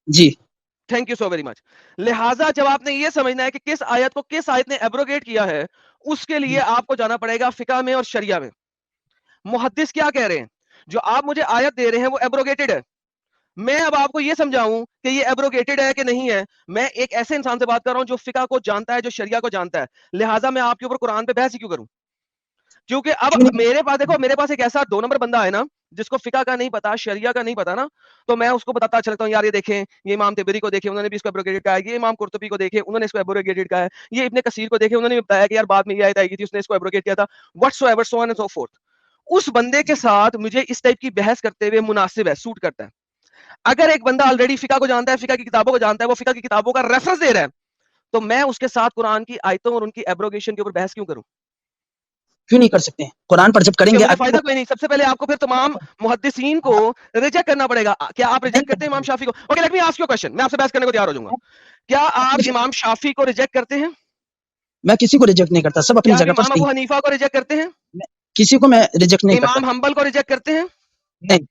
जी thank you so very much. लिहाजा जब आपने ये समझना है कि किस आयत को किस आयत ने एब्रोगेट किया है, उसके लिए जी आपको जाना पड़ेगा फिका में और शरिया में। मुहद्दिस क्या कह रहे हैं, जो आप मुझे आयत दे रहे हैं वो एब्रोगेटेड है, मैं अब आपको ये समझाऊं कि ये एब्रोगेटेड है कि नहीं है। मैं एक ऐसे इंसान से बात कर रहा हूं जो फिका को जानता है, जो शरिया को जानता है, लिहाजा मैं आपके ऊपर कुरान पे बहस ही क्यों करूं? क्योंकि अब क्यों नहीं? मेरे पास देखो, मेरे पास एक ऐसा 2 नंबर बंदा है ना, जिसको फिका का नहीं पता, शरिया का नहीं पता ना, तो मैं उसको बताता चलता हूँ, यार ये देखें, ये इमाम तिबरी को देखें, उन्होंने भी इसको एब्रोगेटेड कहा है, ये इमाम कुर्तुबी को देखें, उन्होंने इसको एब्रोगेटेड कहा है, ये इब्ने कसीर को देखें, उन्होंने भी बताया कि यार बाद में ये आयत आई थी, उसने इसको एब्रोगेट किया था, whatsoever, so on and so forth. اس بندے کے ساتھ مجھے اس ٹائپ کی بحث کرتے ہوئے مناسب ہے, سوٹ کرتا ہے. اگر ایک بندہ آلریڈی فقہ کو جانتا ہے, فقہ کی کتابوں کو جانتا ہے, وہ فقہ کی کتابوں کا ریفرنس دے رہا ہے, تو میں اس کے ساتھ قرآن کی آیتوں اور ان کی ایبروگیشن کے اوپر بحث کیوں کروں؟ کیوں نہیں کر سکتے ہیں؟ قرآن پر جب کریں گے مجھے فائدہ کوئی نہیں. سب سے پہلے آپ کو پھر تمام محدثین کو ریجیکٹ کرنا پڑے گا. کیا آپ ریجیکٹ کرتے ہیں امام شافی کو؟ Okay let me ask you question, میں آپ سے بحث کرنے کو تیار ہو جاؤں گا. کیا آپ امام شافی کو ریجیکٹ کرتے ہیں؟ میں کسی کو ریجیکٹ نہیں کرتا, سب اپنی کیا جگہ پر امام صحیح. ابو حنیفہ کو ریجیکٹ کرتے ہیں؟ کسی کو میں ریجیکٹ نہیں کرتا. امام حنبل کو ریجیکٹ کرتے ہیں؟ نہیں.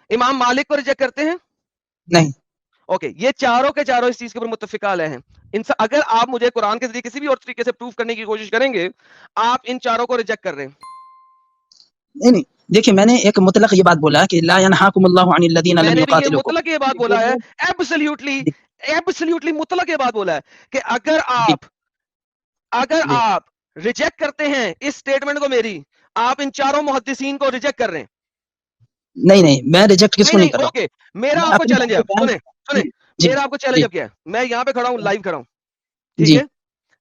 امام مالک کو ریجیکٹ کرتے ہیں؟ نہیں. اوکے, یہ چاروں کے چاروں اس چیز کے اوپر متفق علیہ ہیں. اگر آپ مجھے قرآن کے ذریعے کسی بھی اور طریقے سے پروف کرنے کی کوشش کریں گے, آپ ان چاروں کو ریجیکٹ کر رہے ہیں. نہیں دیکھیں, میں نے ایک مطلق یہ بات بولا کہ لا ينهاكم الله عن الذين میں لم نے بھی یہ يقاتلوكم. مطلق یہ بات بولا ہے, ایبسلیوٹلی مطلق یہ بات بولا ہے کہ اگر آپ ریجیکٹ کرتے ہیں اس سٹیٹمنٹ کو میری, آپ ان چاروں محدثین کو ریجیکٹ کر رہے ہیں. نہیں, میں ریجیکٹ کس کو نہیں کر رہا ہوں. اوکے, میرا آپ کو چیلنج ہے, سنیں میرا آپ کو چیلنج اب کیا ہے, میں یہاں پہ کھڑا ہوں, لائیو کھڑا ہوں, ٹھیک ہے,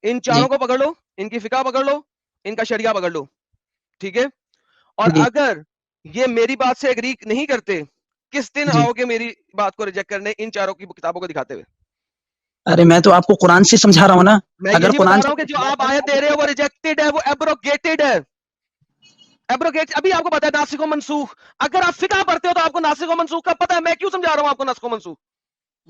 ان چاروں کو پکڑ لو, ان کی فقہ پکڑ لو, ان کا شریعہ پکڑ لو, ٹھیک ہے, اور اگر یہ میری بات سے ایگری نہیں کرتے, کس دن آؤ گے میری بات کو ریجیکٹ کرنے ان چاروں کی کتابوں کو دکھاتے ہوئے؟ ارے میں تو آپ کو قرآن سے سمجھا رہا ہوں نا. میں اگر یہی بتا قرآن رہا ہوں کہ جو آپ آیت دے رہے ہیں وہ ریجیکٹڈ ہے, وہ ایبروگیٹڈ ہے. ابھی آپ کو پتا ہے ناسخ و منسوخ, اگر آپ فقہ پڑھتے ہو تو آپ کو ناسخ و منسوخ کا پتا ہے. میں کیوں سمجھا رہا ہوں آپ کو ناسخ و منسوخ؟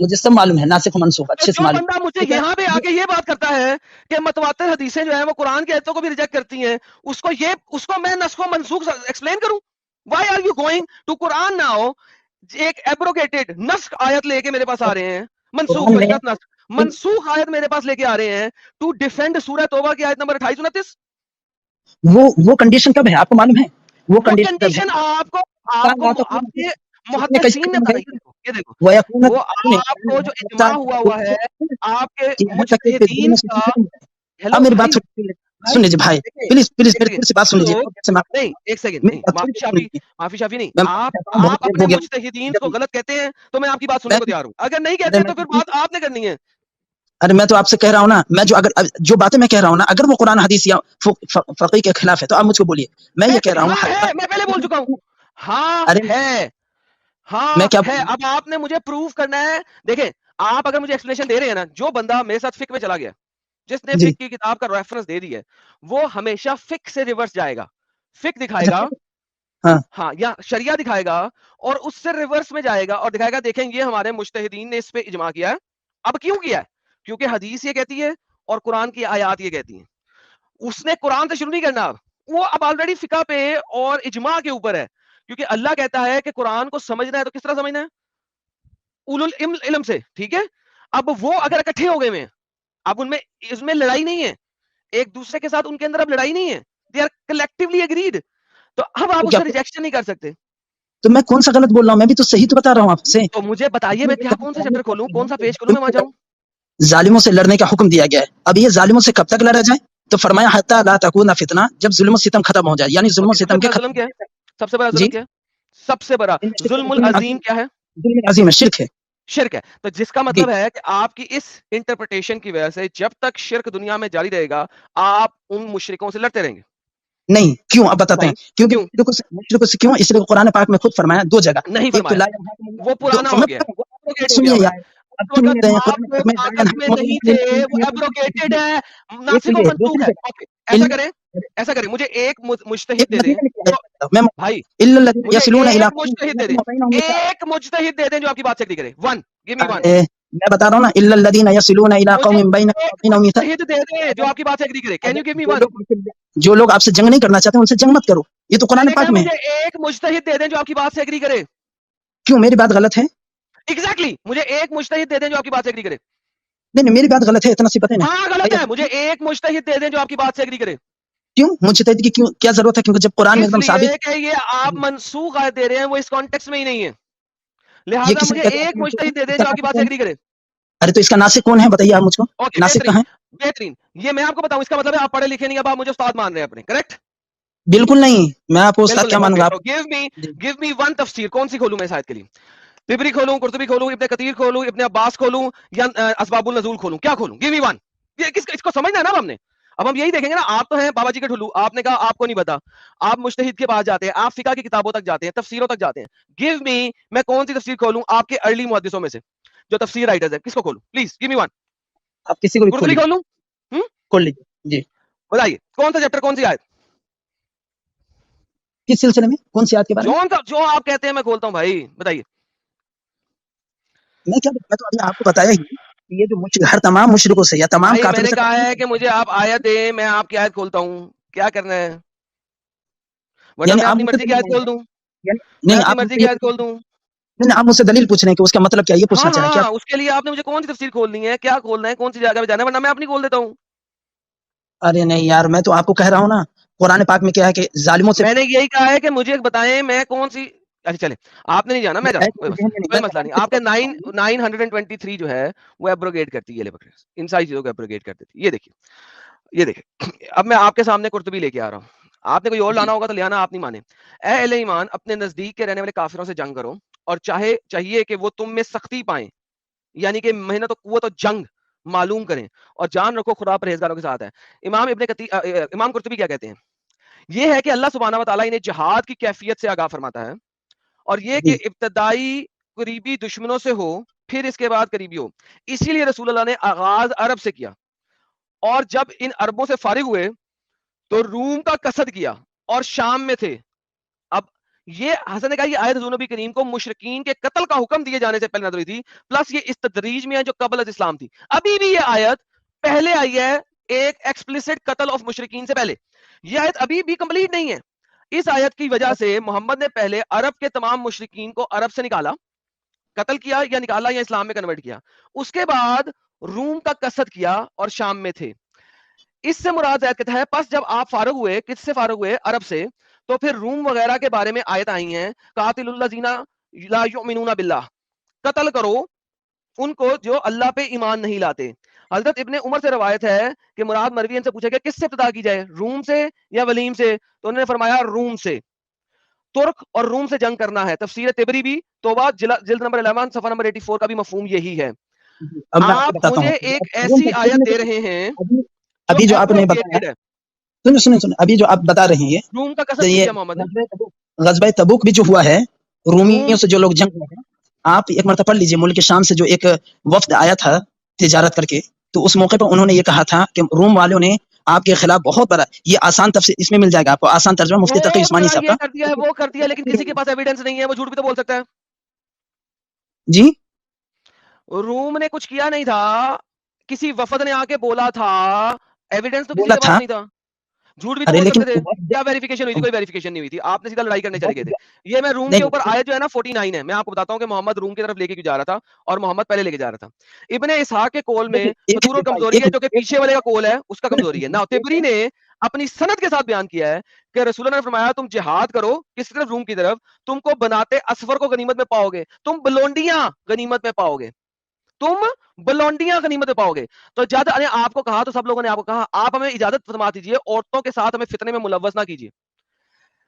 مجھے سب معلوم ہے, ناسخ و منسوخ اچھے سے جو معلوم. بندہ مجھے یہاں پہ آ کے یہ بات کرتا ہے کہ متواتر حدیثیں جو ہیں وہ قرآن کی آیتوں کو بھی ریجیکٹ کرتی ہیں, اس کو میں نسخ و منسوخ ایکسپلین کروں؟ Why are you going to Quran now? ایک ایبروگیٹڈ نسخ آیت لے کے میرے پاس آ رہے ہیں, منسوخ آیت میرے پاس لے کے آ رہے ہیں ٹو ڈیفینڈ سورہ توبہ کی آیت نمبر 28-29. وہ کنڈیشن کب ہے آپ کو معلوم ہے؟ وہ کنڈیشن آپ کو کے محدثین نے بتائی. یہ دیکھو, وہ آپ کو جو اجماع ہوا ہے آپ کے مجتہدین کا. اب میری بات سن لیجیے بھائی, پلیز میری سے بات سن لیجیے. نہیں ایک سیکنڈ, معافی شافی نہیں, آپ اپنے مجتہدین کو غلط کہتے ہیں تو میں آپ کی بات سننے کو تیار ہوں. اگر نہیں کہتے تو پھر بات آپ نے کرنی ہے. ارے میں تو آپ سے کہہ رہا ہوں نا, میں جو باتیں میں کہہ رہا ہوں نا, اگر وہ قرآن حدیث یا فقہ کے خلاف ہے تو آپ مجھ کو بولیے. میں یہ کہہ رہا ہوں, میں پہلے بول چکا ہوں, ہاں ہے, ہاں ہے. اب آپ نے مجھے پروف کرنا ہے. دیکھیں, آپ اگر مجھے ایکسپلینیشن دے رہے ہیں نا, جو بندہ میرے ساتھ فقہ میں چلا گیا, جس نے فقہ کی کتاب کا ریفرنس دے دی ہے, وہ ہمیشہ فقہ سے ریورس جائے گا. فقہ دکھائے گا, ہاں, یا شریعہ دکھائے گا, اور اس سے ریورس میں جائے گا اور دکھائے گا دیکھیں یہ ہمارے مجتہدین نے اس پہ اجماع کیا ہے. اب کیوں کیا ہے؟ کیونکہ حدیث یہ کہتی ہے اور قرآن کی آیات یہ کہتی ہیں. اس نے قرآن سے شروع نہیں کرنا, وہ اب آلریڈی فقہ پہ اور اجماع کے اوپر ہے. کیونکہ اللہ کہتا ہے کہ قرآن کو سمجھنا ہے تو کس طرح سمجھنا ہے؟ اولو العلم سے, ٹھیک ہے. اب وہ اگر اکٹھے ہو گئے ہیں, اب اس میں لڑائی نہیں ہے, ایک دوسرے کے ساتھ ان کے اندر اب لڑائی نہیں ہے, دے آر کلیکٹیولی اگریڈ, تو اب آپ اس سے ریجیکشن نہیں کر سکتے. تو میں کون سا غلط بول رہا ہوں؟ میں بھی تو صحیح تو بتا رہا ہوں آپ سے. تو مجھے بتائیے میں کیا کون سا چیپٹر کھولوں, کون سا پیج کھولوں, میں وہاں جاؤں. ظالموں سے لڑنے کا حکم دیا گیا ہے. اب یہ ظالموں سے کب تک لڑا جائے؟ تو فرمایا حتی لا تکون فتنہ, جب ظلم و ستم ختم ہو جائے, یعنی ظلم و ستم کے ظلم کیا ہے؟ سب سے بڑا ظلم کیا ہے؟ سب سے بڑا ظلم العظیم کیا ہے؟ ظلم عظیم ہے, شرک ہے. شرک ہے. تو جس کا مطلب ہے کہ آپ کی اس انٹرپریٹیشن کی وجہ سے جب تک شرک دنیا میں جاری رہے گا آپ ان مشرکوں سے لڑتے رہیں گے. نہیں, کیوں؟ اب بتاتے ہیں. کیونکہ مشرکوں سے کیوں؟ اس لیے قرآن پاک میں خود فرمایا دو جگہ. نہیں فرمایا, وہ پرانا ہو گیا. سنیے یار, ایسا کریں, مجھے ایک مجتہد دے دیں بھائی, ایک مجتہد دے دیں جو آپ کی بات سے ایگری کرے. One, give me one. میں بتا رہا ہوں نا, الا الذین یصلون الی قوم بینکم وبینہم میثاق, مجتہد دے دیں جو آپ کی بات سے ایگری کرے. Can you give me one? جو لوگ آپ سے جنگ نہیں کرنا چاہتے ان سے جنگ مت کرو, یہ تو قرآن پاک میں ہے. مجھے ایک مجتہد دے دیں جو آپ کی بات سے ایگری کرے. کیوں میری بات غلط ہے؟ ایگزیکٹلی, مجھے ایک مجتہد دے دیں جو آپ کی بات سے ایگری کرے. نہیں میری بات غلط ہے, اتنا سی پتہ نہیں. ہاں غلط ہے, مجھے ایک مجتہد دے دیں جو آپ کی بات سے ایگری کرے. کیوں مجتہد کی کیا ضرورت ہے؟ کیونکہ جب قرآن میں ایک دم ثابت ہے یہ آپ منسوخ آیت دے رہے ہیں, وہ اس کانٹیکسٹ میں ہی نہیں ہے, لہٰذا مجھے ایک مجتہد دے دیں جو آپ کی بات سے ایگری کرے. ارے تو اس کا ناسخ کون ہے بتائیے آپ مجھ کو. ناسخ کہاں ہے؟ بہترین, یہ میں آپ کو بتاؤں, اس کا مطلب ہے آپ پڑھے لکھے نہیں, اب آپ مجھے استاد مان رہے ہیں اپنے, کریکٹ؟ بالکل نہیں, میں آپ کو استاد کیا مانوں گا. گیو می ون تفسیر, کون سی کھولوں میں اس آیت کے لیے؟ طبری کھولوں, قرطبی کھولوں, ابن کثیر کھولوں, ابن عباس کھولوں, یا اسباب النزول کھولوں؟ کیا کھولوں؟ Give me one. اس کو سمجھنا ہے نا ہم نے. اب ہم یہی دیکھیں گے نا, آپ تو ہیں بابا جی کے ٹھلو, آپ نے کہا آپ کو نہیں پتا, آپ مجتہد کے پاس جاتے ہیں, آپ فقہ کی کتابوں تک جاتے ہیں, تفسیروں تک جاتے ہیں. گیو می, میں کون سی تفسیر کھولوں آپ کے ارلی محدثوں میں سے جو تفسیر رائٹرز ہیں, کس کو کھولوں؟ Please give me one. آپ کسی کو بھی قرطبی کھولوں؟ کھول لیجیے جی. بتائیے کون سا چیپٹر, کون سی آیت, کس سلسلے میں, کون سی آیت کے بارے میں؟ جو آپ کہتے ہیں میں کھولتا ہوں بھائی, بتائیے. میں کیا, میں تو ابھی آپ کو بتایا ہی کہ یہ جو ہر تمام مشرکوں سے یا تمام بھائی میں کافروں نے سے کہا ہے کہ مجھے آپ آیت دیں, میں آپ کی آیت کھولتا ہوں, کیا کرنا ہے, ورنہ یعنی میں آپ اپنی مجھ سے مرضی کی دلیل آیت کھول دوں, میں نہیں اپنی آپ مجھ مرضی سے کی یہ آیت کھول دوں. نہیں, آپ مجھ سے دلیل پوچھ رہے ہیں کہ اس کا مطلب کیا, یہ پوچھنا چاہ رہے ہیں کیا؟ ہاں, اس کے لیے آپ نے مجھے کون سی تفسیر کھولنی ہے, کیا کھولنا ہے, کون سی جگہ پہ جانا ہے, ورنہ میں اپنی کھول دیتا ہوں. ارے نہیں یار, میں تو آپ کو کہہ رہا ہوں نا, قرآن پاک میں کیا ہے کہ ظالموں سے میں نے یہی کہا ہے کہ مجھے بتائیں میں کون سی. اچھا چلے, آپ نے نہیں جانا, میں جاتا ہوں, کوئی مسئلہ نہیں. آپ کے 923 جو ہے وہ ایبروگیٹ کرتی ہے, ان ساری چیزوں کو ایبروگیٹ کر دیتی ہے. یہ دیکھیں اب میں آپ کے سامنے قرطبی لے کے آ رہا ہوں, آپ نے کوئی اور لانا ہوگا تو لے آنا, آپ نہیں مانے. اے اہل ایمان, اپنے نزدیک کے رہنے والے کافروں سے جنگ کرو, اور چاہیے کہ وہ تم میں سختی پائیں, یعنی کہ محنت و قوت و جنگ معلوم کریں, اور جان رکھو خدا پرہیزگاروں کے ساتھ ہے. امام قرطبی کیا کہتے ہیں, یہ ہے کہ اللہ سبحانہ و تعالیٰ انہیں جہاد کی کیفیت سے آگاہ فرماتا ہے, اور یہ کہ ابتدائی قریبی دشمنوں سے ہو, پھر اس کے بعد قریبی ہو. اسی لیے رسول اللہ نے آغاز عرب سے کیا, اور جب ان عربوں سے فارغ ہوئے تو روم کا قصد کیا اور شام میں تھے. اب یہ حسن نے کہا یہ آیت حضور نبی کریم کو مشرکین کے قتل کا حکم دیے جانے سے پہلے نازل ہوئی تھی, پلس یہ اس تدریج میں ہے جو قبل از اسلام تھی. ابھی بھی یہ آیت پہلے آئی ہے ایک ایکسپلیسٹ قتل آف مشرکین سے پہلے, یہ آیت ابھی بھی کمپلیٹ نہیں ہے. اس آیت کی وجہ سے محمد نے پہلے عرب کے تمام مشرکین کو عرب سے نکالا, قتل کیا یا نکالا یا اسلام میں کنورٹ کیا, اس کے بعد روم کا قصد کیا اور شام میں تھے. اس سے مراد آیت کہتا ہے پس جب آپ فارغ ہوئے, کس سے فارغ ہوئے, عرب سے, تو پھر روم وغیرہ کے بارے میں آیت آئی ہیں, قاتل الذین لا یؤمنون باللہ, قتل کرو ان کو جو اللہ پہ ایمان نہیں لاتے. حضرت ابن عمر سے روایت ہے کہ مراد مروی ان سے پوچھا گیا کس سے ابتدا کی جائے, روم سے یا ولیم سے, تو انہوں نے فرمایا روم سے. ترک اور روم سے جنگ کرنا ہے. تفسیر تبری بھی توبہ جلد نمبر 11 صفحہ نمبر 84 کا بھی مفہوم یہی ہے. اب میں آپ کو آپ بتاتا مجھے ہوں, ایک ایسی آیت دے رہے ہیں جو ابھی جو آپ نے بتایا, ایبروگیٹڈ ہے. سنیں, ابھی جو آپ بتا رہے ہیں روم کا قصد یہ کیا محمد نے, غزوہ تبوک بھی جو ہوا ہے, رومیوں روم سے جو لوگ جنگ ہوئے ہیں, آپ ایک مرتبہ پڑھ لیجئے, ملک شام سے جو ایک وفد آیا تھا تجارت کر کے, تو اس موقع پر انہوں نے یہ کہا تھا کہ روم والوں نے آپ کے خلاف بہت بڑا, یہ آسان تفسیر اس میں مل جائے گا آپ کو, آسان ترجمہ مفتی تقی عثمانی صاحب یہ کا. کر دیا ہے, وہ کر دیا, لیکن کسی کے پاس ایویڈنس نہیں ہے, وہ جھوٹ بھی تو بول سکتا ہے. جی روم نے کچھ کیا نہیں تھا, کسی وفد نے آ کے بولا تھا, ایویڈنس تو کسی بولا کے پاس تھا, نہیں تھا, جھوٹ بھی تو ارے بول لیکن سکتے تھے. کیا ویریفیکیشن ہوئی تھی؟ کوئی ویریفیکیشن نہیں ہوئی تھی, آپ نے سیدھا لڑائی کرنے چلے گئے تھے. یہ میں روم کے اوپر آیت جو ہے نا 49 ہے, میں آپ کو بتاتا ہوں کہ محمد روم کی طرف لے کے کیوں جا رہا تھا, اور محمد پہلے لے کے جا رہا تھا. ابن اسحاق کے قول میں فتور اور کمزوری ہے, جو کہ پیچھے والے کا قول ہے اس کا کمزوری ہے. نا تبری نے اپنی سند کے ساتھ بیان کیا ہے کہ رسول اللہ نے فرمایا تم جہاد کرو, کس طرف, روم کی طرف, تم کو بناتے اسفر کو غنیمت میں پاؤ گے, تم بلونڈیاں غنیمت میں پاؤ گے, تم بلونڈیاں غنیمت میں پاؤ گے. تو جب آپ کو کہا تو سب لوگوں نے آپ کو کہا آپ ہمیں اجازت فرما دیجیے, عورتوں کے ساتھ ہمیں فتنے میں ملوث نہ کیجیے,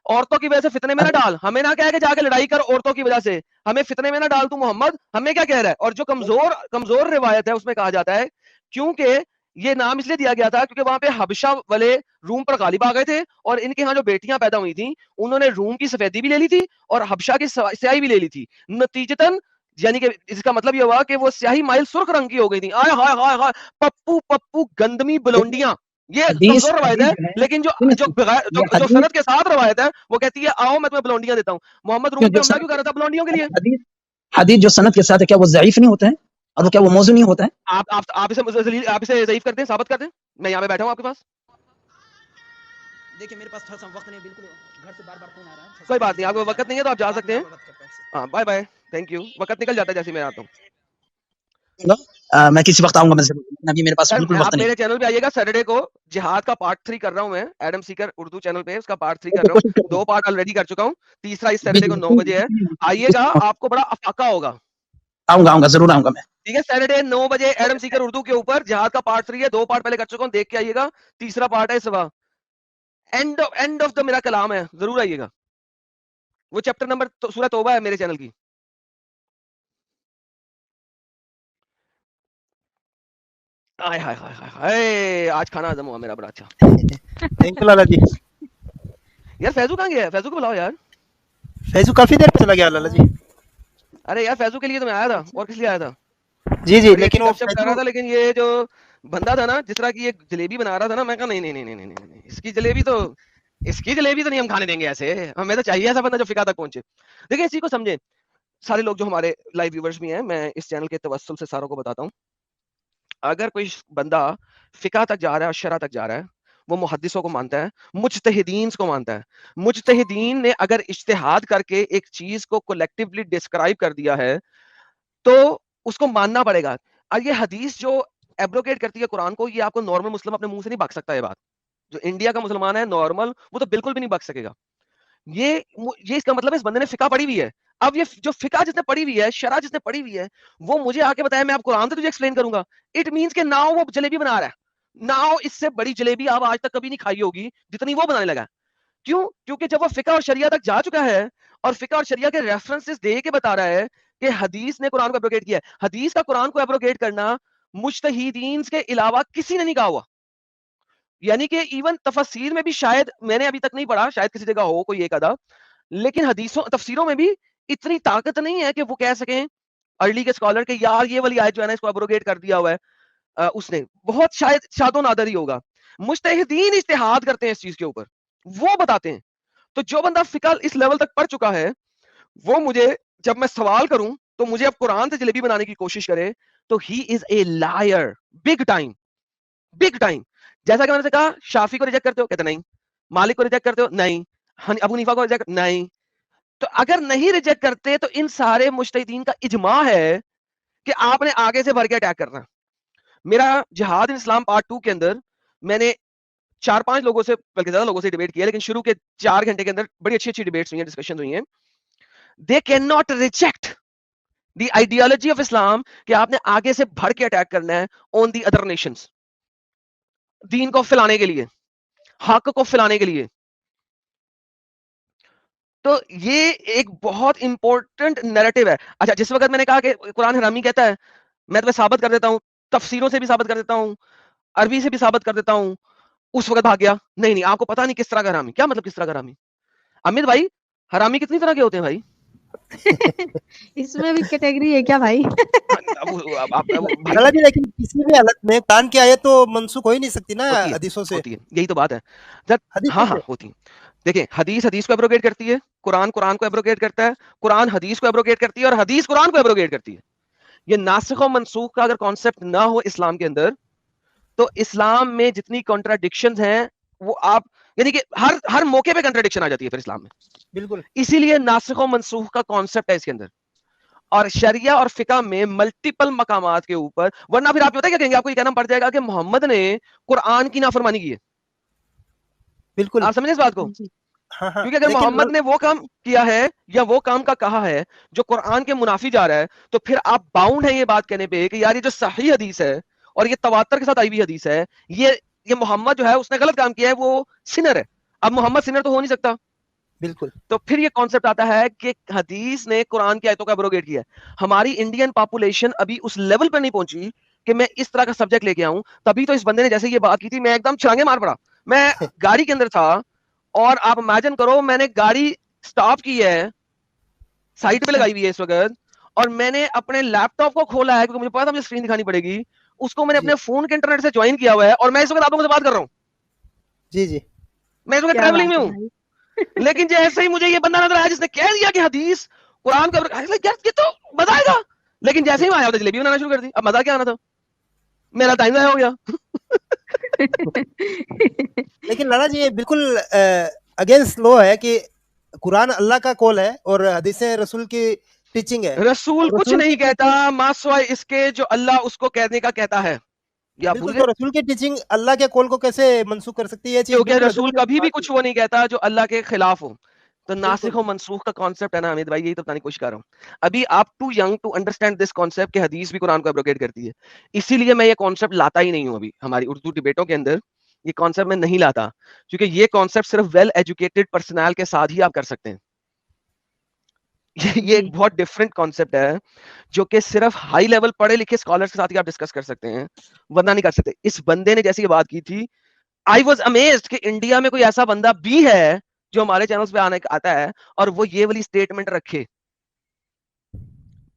عورتوں کی وجہ سے فتنے میں نہ ڈال, ہمیں نہ کہہ کہ جا کے لڑائی کر عورتوں کی وجہ سے, ہمیں فتنے میں نہ ڈال تو محمد, ہمیں کیا کہہ رہا ہے. اور جو کمزور روایت ہے اس میں کہا جاتا ہے کیونکہ یہ نام اس لیے دیا گیا تھا کیونکہ وہاں پہ حبشہ والے روم پر غالب آ گئے تھے, اور ان کے ہاں جو بیٹیاں پیدا ہوئی تھیں انہوں نے روم کی سفیدی بھی لے لی تھی اور حبشہ کی سیاہی بھی لے لی تھی. نتیجتاً یعنی کہ اس کا مطلب یہ ہوا کہ وہ سیاہی مائل سرخ رنگ کی ہو گئی تھی. آئے ہائے ہائے ہائے, پپو گندمی بلونڈیاں. یہ کمزور روایت ہے, لیکن جو سند کے ساتھ روایت ہے وہ کہتی ہے آؤ میں تمہیں بلونڈیاں دیتا ہوں. محمد روم پہ حملہ کیوں کر رہا تھا بلونڈیوں کے لیے؟ حدیث جو سند کے ساتھ ہے, کیا وہ ضعیف نہیں ہوتا ہے, اور وہ کیا وہ موضوع نہیں ہوتا ہے؟ آپ اسے ضعیف کر دیں, ثابت کر دیں, میں یہاں پہ بیٹھا ہوں آپ کے پاس. دیکھیں میرے پاس تھوڑا سا وقت نہیں, بالکل گھر سے بار بار فون آ رہا ہے. کوئی بات نہیں, آپ کو وقت نہیں ہے تو آپ جا سکتے ہیں. ہاں بائے بائے, تھینک یو. وقت نکل جاتا ہے جیسے میں آتا ہوں. میں کسی وقت آؤں گا, میں ابھی میرے پاس سر بالکل آپ وقت نہیں. میرے چینل پہ آئیے گا, سیٹرڈے کو جہاد کا پارٹ 3 کر رہا ہوں میں, ایڈم سیکر اردو چینل پہ اس کا پارٹ 3 کر رہا ہوں. 2 پارٹ آلریڈی کر چکا ہوں, تیسرا اس سیٹرڈے کو 9 بجے ہے. آئیے گا, آپ کو بڑا افاقہ ہوگا. آؤں گا ضرور آؤں گا میں. ٹھیک ہے, سیٹرڈے 9 بجے ایڈم سیکر اردو کے اوپر جہاد کا پارٹ 3 ہے. 2 پارٹ پہلے کر چکا ہوں, دیکھ کے آئیے گا. تیسرا پارٹ ہے صبح, اینڈ آف دا میرا کلام ہے, ضرور آئیے گا. وہ چیپٹر نمبر سورہ توبہ ہے میرے چینل کی. हाय हाय हाय हाय हाय, आज खाना हजम हुआ मेरा बड़ा अच्छा। थैंक यू लाला जी। यार फैजू कहाँ गया है? फैजू को बुलाओ यार। फैजू काफी देर पे चला गया लाला जी। अरे यार फैजू के लिए तो मैं आया था, और किस लिए आया था? जी जी, बड़ी लेकिन अच्छी वो गपशप कर रहा था, लेकिन ये जो बंदा था ना, जिस तरह की ये जलेबी बना रहा था ना, मैं कहा नहीं नहीं नहीं नहीं नहीं नहीं, इसकी जलेबी तो नहीं हम खाने देंगे ऐसे। हमें तो चाहिए ऐसा बंदा जो फिका तक पहुंचे। देखिए इसी को समझे सारे लोग जो हमारे लाइव व्यूवर्स भी हैं, मैं इस चैनल के तवस्सुल से सारों को बताता हूँ, अगर कोई बंदा फिका तक जा रहा है और शरा तक जा रहा है, वो मुहद्दिसों को मानता है, मुज्तहिदीन को मानता है। मुज्तहिदीन ने अगर इज्तिहाद करके एक चीज को कलेक्टिवली डिस्क्राइब कर दिया है, तो उसको मानना पड़ेगा। और ये हदीस जो एब्रोगेट करती है कुरान को, ये आपको नॉर्मल मुस्लिम अपने मुंह से नहीं बक सकता। ये बात जो इंडिया का मुसलमान है नॉर्मल, वो तो बिल्कुल भी नहीं बक सकेगा। ये इसका मतलब है इस बंदे ने फिका पढ़ी हुई है। अब ये जो फिका जिसने पढ़ी हुई है, शरा जिसने पढ़ी हुई है, वो मुझे आके बताया मैं आप कुरान से तुझे एक्सप्लेन करूंगा। इट मींस के नाउ वो जलेबी बना रहा है। नाउ इससे बड़ी जलेबी आप आज तक कभी नहीं खाई होगी जितनी वो बनाने लगा। क्यों? क्योंकि जब वो फिका और शरिया तक जा चुका है और फिका और शरिया के रेफरेंसेस दे के बता रहा है कि हदीस ने कुरान को एब्रोगेट किया है। हदीस का कुरान को एब्रोगेट करना मुज्तहिदीन के अलावा किसी ने नहीं कहा हुआ। यानी कि इवन तफसीर में भी शायद, मैंने अभी तक नहीं पढ़ा, शायद किसी जगह हो कोई एक आधा, लेकिन हदीसों तफसीरों में भी इतनी ताकत नहीं है कि वो कह सकें अर्ली के स्कॉलर के यार ये वाली आयत जो है ना इसको एब्रोगेट कर दिया हुआ है। उसने बहुत शायद शादो नादर ही होगा। मुज्तहिदीन इज्तिहाद करते हैं इस चीज के ऊपर, वो बताते हैं। तो जो बंदा फिका इस लेवल तक पढ़ चुका है, वो मुझे जब मैं सवाल करूं तो मुझे अब कुरान से जलेबी बनाने की कोशिश करे, तो he is a lawyer, big time, big time. जैसा कि मैंने कहा, शाफी को रिजेक्ट करते हो? कहते नहीं। मालिक को रिजेक्ट करते हो? नहीं। अबू हनीफा को रिजेक्ट? नहीं। तो अगर नहीं रिजेक्ट करते तो इन सारे मुज्तहिदीन का इजमा है कि आपने आगे से भर के अटैक करना। मेरा जिहाद इन इस्लाम पार्ट 2 के अंदर मैंने 4-5 लोगों से, बल्कि ज्यादा लोगों से डिबेट किया, लेकिन शुरू के 4 घंटे के अंदर बड़ी अच्छी अच्छी डिबेट्स हुई हैं, डिस्कशन हुई हैं। They can not reject the ideology of Islam कि आपने आगे से भर के अटैक करना है ऑन दी अदर नेशंस, दीन को फैलाने के लिए, हक को फैलाने के लिए। तो ये एक बहुत इंपॉर्टेंट नैरेटिव है। अच्छा, जिस वक्त मैंने कहा कि कुरान हरामी कहता है, मैं तुम्हें साबित कर देता हूं, तफसीरों से भी साबित कर देता हूं, अरबी से भी साबित कर देता हूं, उस वक्त भाग गया नहीं नहीं आपको पता नहीं किस तरह का हरामी। क्या मतलब किस तरह का हरामी? अमित भाई, हरामी कितनी तरह के होते हैं भाई? इसमें भी कैटेगरी है क्या भाई? लाला जी, लेकिन किसी भी हालत में कुरान की आयत तो मनसूख हो ही नहीं सकती ना हदीसों से। होती है, यही तो बात है। हाँ हाँ होती है। देखिए हदीस हदीस को एब्रोगेट करती है, कुरान कुरान को एब्रोगेट करता है, कुरान हदीस को एब्रोगेट करती है, और हदीस कुरान को एब्रोगेट करती है। ये नासिख और मनसूख का अगर कॉन्सेप्ट ना हो इस्लाम के अंदर, तो इस्लाम में जितनी कॉन्ट्राडिक्शंस हैं वो आप, यानी कि हर मौके पे कॉन्ट्राडिक्शन आ जाती है फिर इस्लाम में। बिल्कुल, इसीलिए नासिख और मनसूख का कॉन्सेप्ट है इसके अंदर। और शरिया और फिका में मल्टीपल मकामात के ऊपर, वरना फिर आप पता क्या कहेंगे, आपको ये कहना पड़ जाएगा कि मोहम्मद ने कुरान की नाफरमानी की है। बिल्कुल, आप समझे इस बात को? हाँ हाँ। क्योंकि अगर मोहम्मद ने वो काम किया है या वो काम का कहा है जो कुरान के मुनाफी जा रहा है, तो फिर आप बाउंड है ये बात कहने पे कि यार ये जो सही हदीस है और ये तवातर के साथ आई हुई हदीस है, ये मोहम्मद जो है उसने गलत काम किया है, वो सिनर है। अब मोहम्मद सिनर तो हो नहीं सकता। बिल्कुल, तो फिर ये कॉन्सेप्ट आता है कि हदीस ने कुरान की आयतों का एब्रोगेट किया है। हमारी इंडियन पॉपुलेशन अभी उस लेवल पर नहीं पहुंची कि मैं इस तरह का सब्जेक्ट लेके आऊं। तभी तो इस बंदे ने जैसे ये बात की थी, मैं एकदम छलांगे मार पड़ा। मैं गाड़ी के अंदर था और आप इमेजिन करो, मैंने गाड़ी स्टॉप की है, साइड पे लगाई हुई है इस वक्त, और मैंने अपने लैपटॉप को खोला है क्योंकि मुझे पता था मुझे स्क्रीन दिखानी पड़ेगी। उसको मैंने अपने फोन के इंटरनेट से ज्वाइन किया हुआ है और मैं इस वक्त आप लोगों से बात कर रहा हूँ। जी जी, मैं इस वक्त ट्रैवलिंग में हूँ। लेकिन जैसे ही मुझे ये बंदा नजर आया जिसने कह दिया कि हदीस कुरान का, ये तो मजा आएगा। लेकिन जैसे ही मैं आया तो जलेबी बनाना शुरू कर दी। अब मजा क्या आना था, मेरा टाइम ज़ाया हो गया। लेकिन लाला जी ये बिल्कुल अगेंस्ट लॉ है कि कुरान अल्लाह का कॉल है और हदीसें रसूल की टीचिंग है। रसूल कुछ नहीं कहता मासवाए इसके जो अल्लाह उसको कहने का कहता है। या बिल्कुल, तो रसूल की टीचिंग अल्लाह के कॉल को कैसे मनसूख कर सकती है? क्योंकि रसूल कभी भी कुछ वो नहीं कहता जो अल्लाह के खिलाफ हो। तो नासिख और मनसूख का कॉन्सेप्ट है ना अमित भाई, यही तो बताने की कोशिश कर रहा हूँ। अभी आप too young to understand this concept कि हदीस भी कुरान को एब्रोगेट करती है। इसीलिए मैं ये कॉन्सेप्ट लाता ही नहीं हूँ अभी हमारी उर्दू डिबेटों के अंदर। ये कॉन्सेप्ट मैं नहीं लाता क्योंकि ये कॉन्सेप्ट सिर्फ वेल एजुकेटेड पर्सनल के साथ ही आप कर सकते हैं। یہ ایک بہت ڈفرینٹ کانسیپٹ ہے جو کہ صرف ہائی لیول پڑھے لکھے اسکالرس کے ساتھ ہی آپ ڈسکس کر سکتے ہیں, ورنہ نہیں کر سکتے. اس بندے نے جیسی یہ بات کی تھی, آئی واز امیزڈ کہ انڈیا میں کوئی ایسا بندہ بھی ہے جو ہمارے چینلز پہ آتا ہے اور وہ یہ والی اسٹیٹمنٹ رکھے.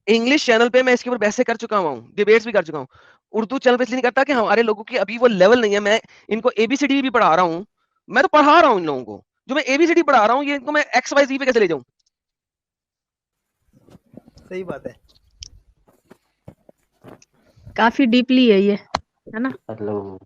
انگلش چینل پہ میں اس کے اوپر بحثیں کر چکا ہوں, ڈیبیٹس بھی کر چکا ہوں. اردو چینل پہ اس لیے نہیں کرتا کہ ہمارے لوگوں کی ابھی وہ لیول نہیں ہے. میں ان کو اے بی سی ڈی بھی پڑھا رہا ہوں, میں تو پڑھا رہا ہوں ان لوگوں کو, جو میں اے بی سی ڈی پڑھا رہا ہوں یہ ان کو میں ایکس وائی زی پہ کیسے لے جاؤں. صحیح بات ہے. کافی ڈیپلی ہے یہ, ہے نا. مطلب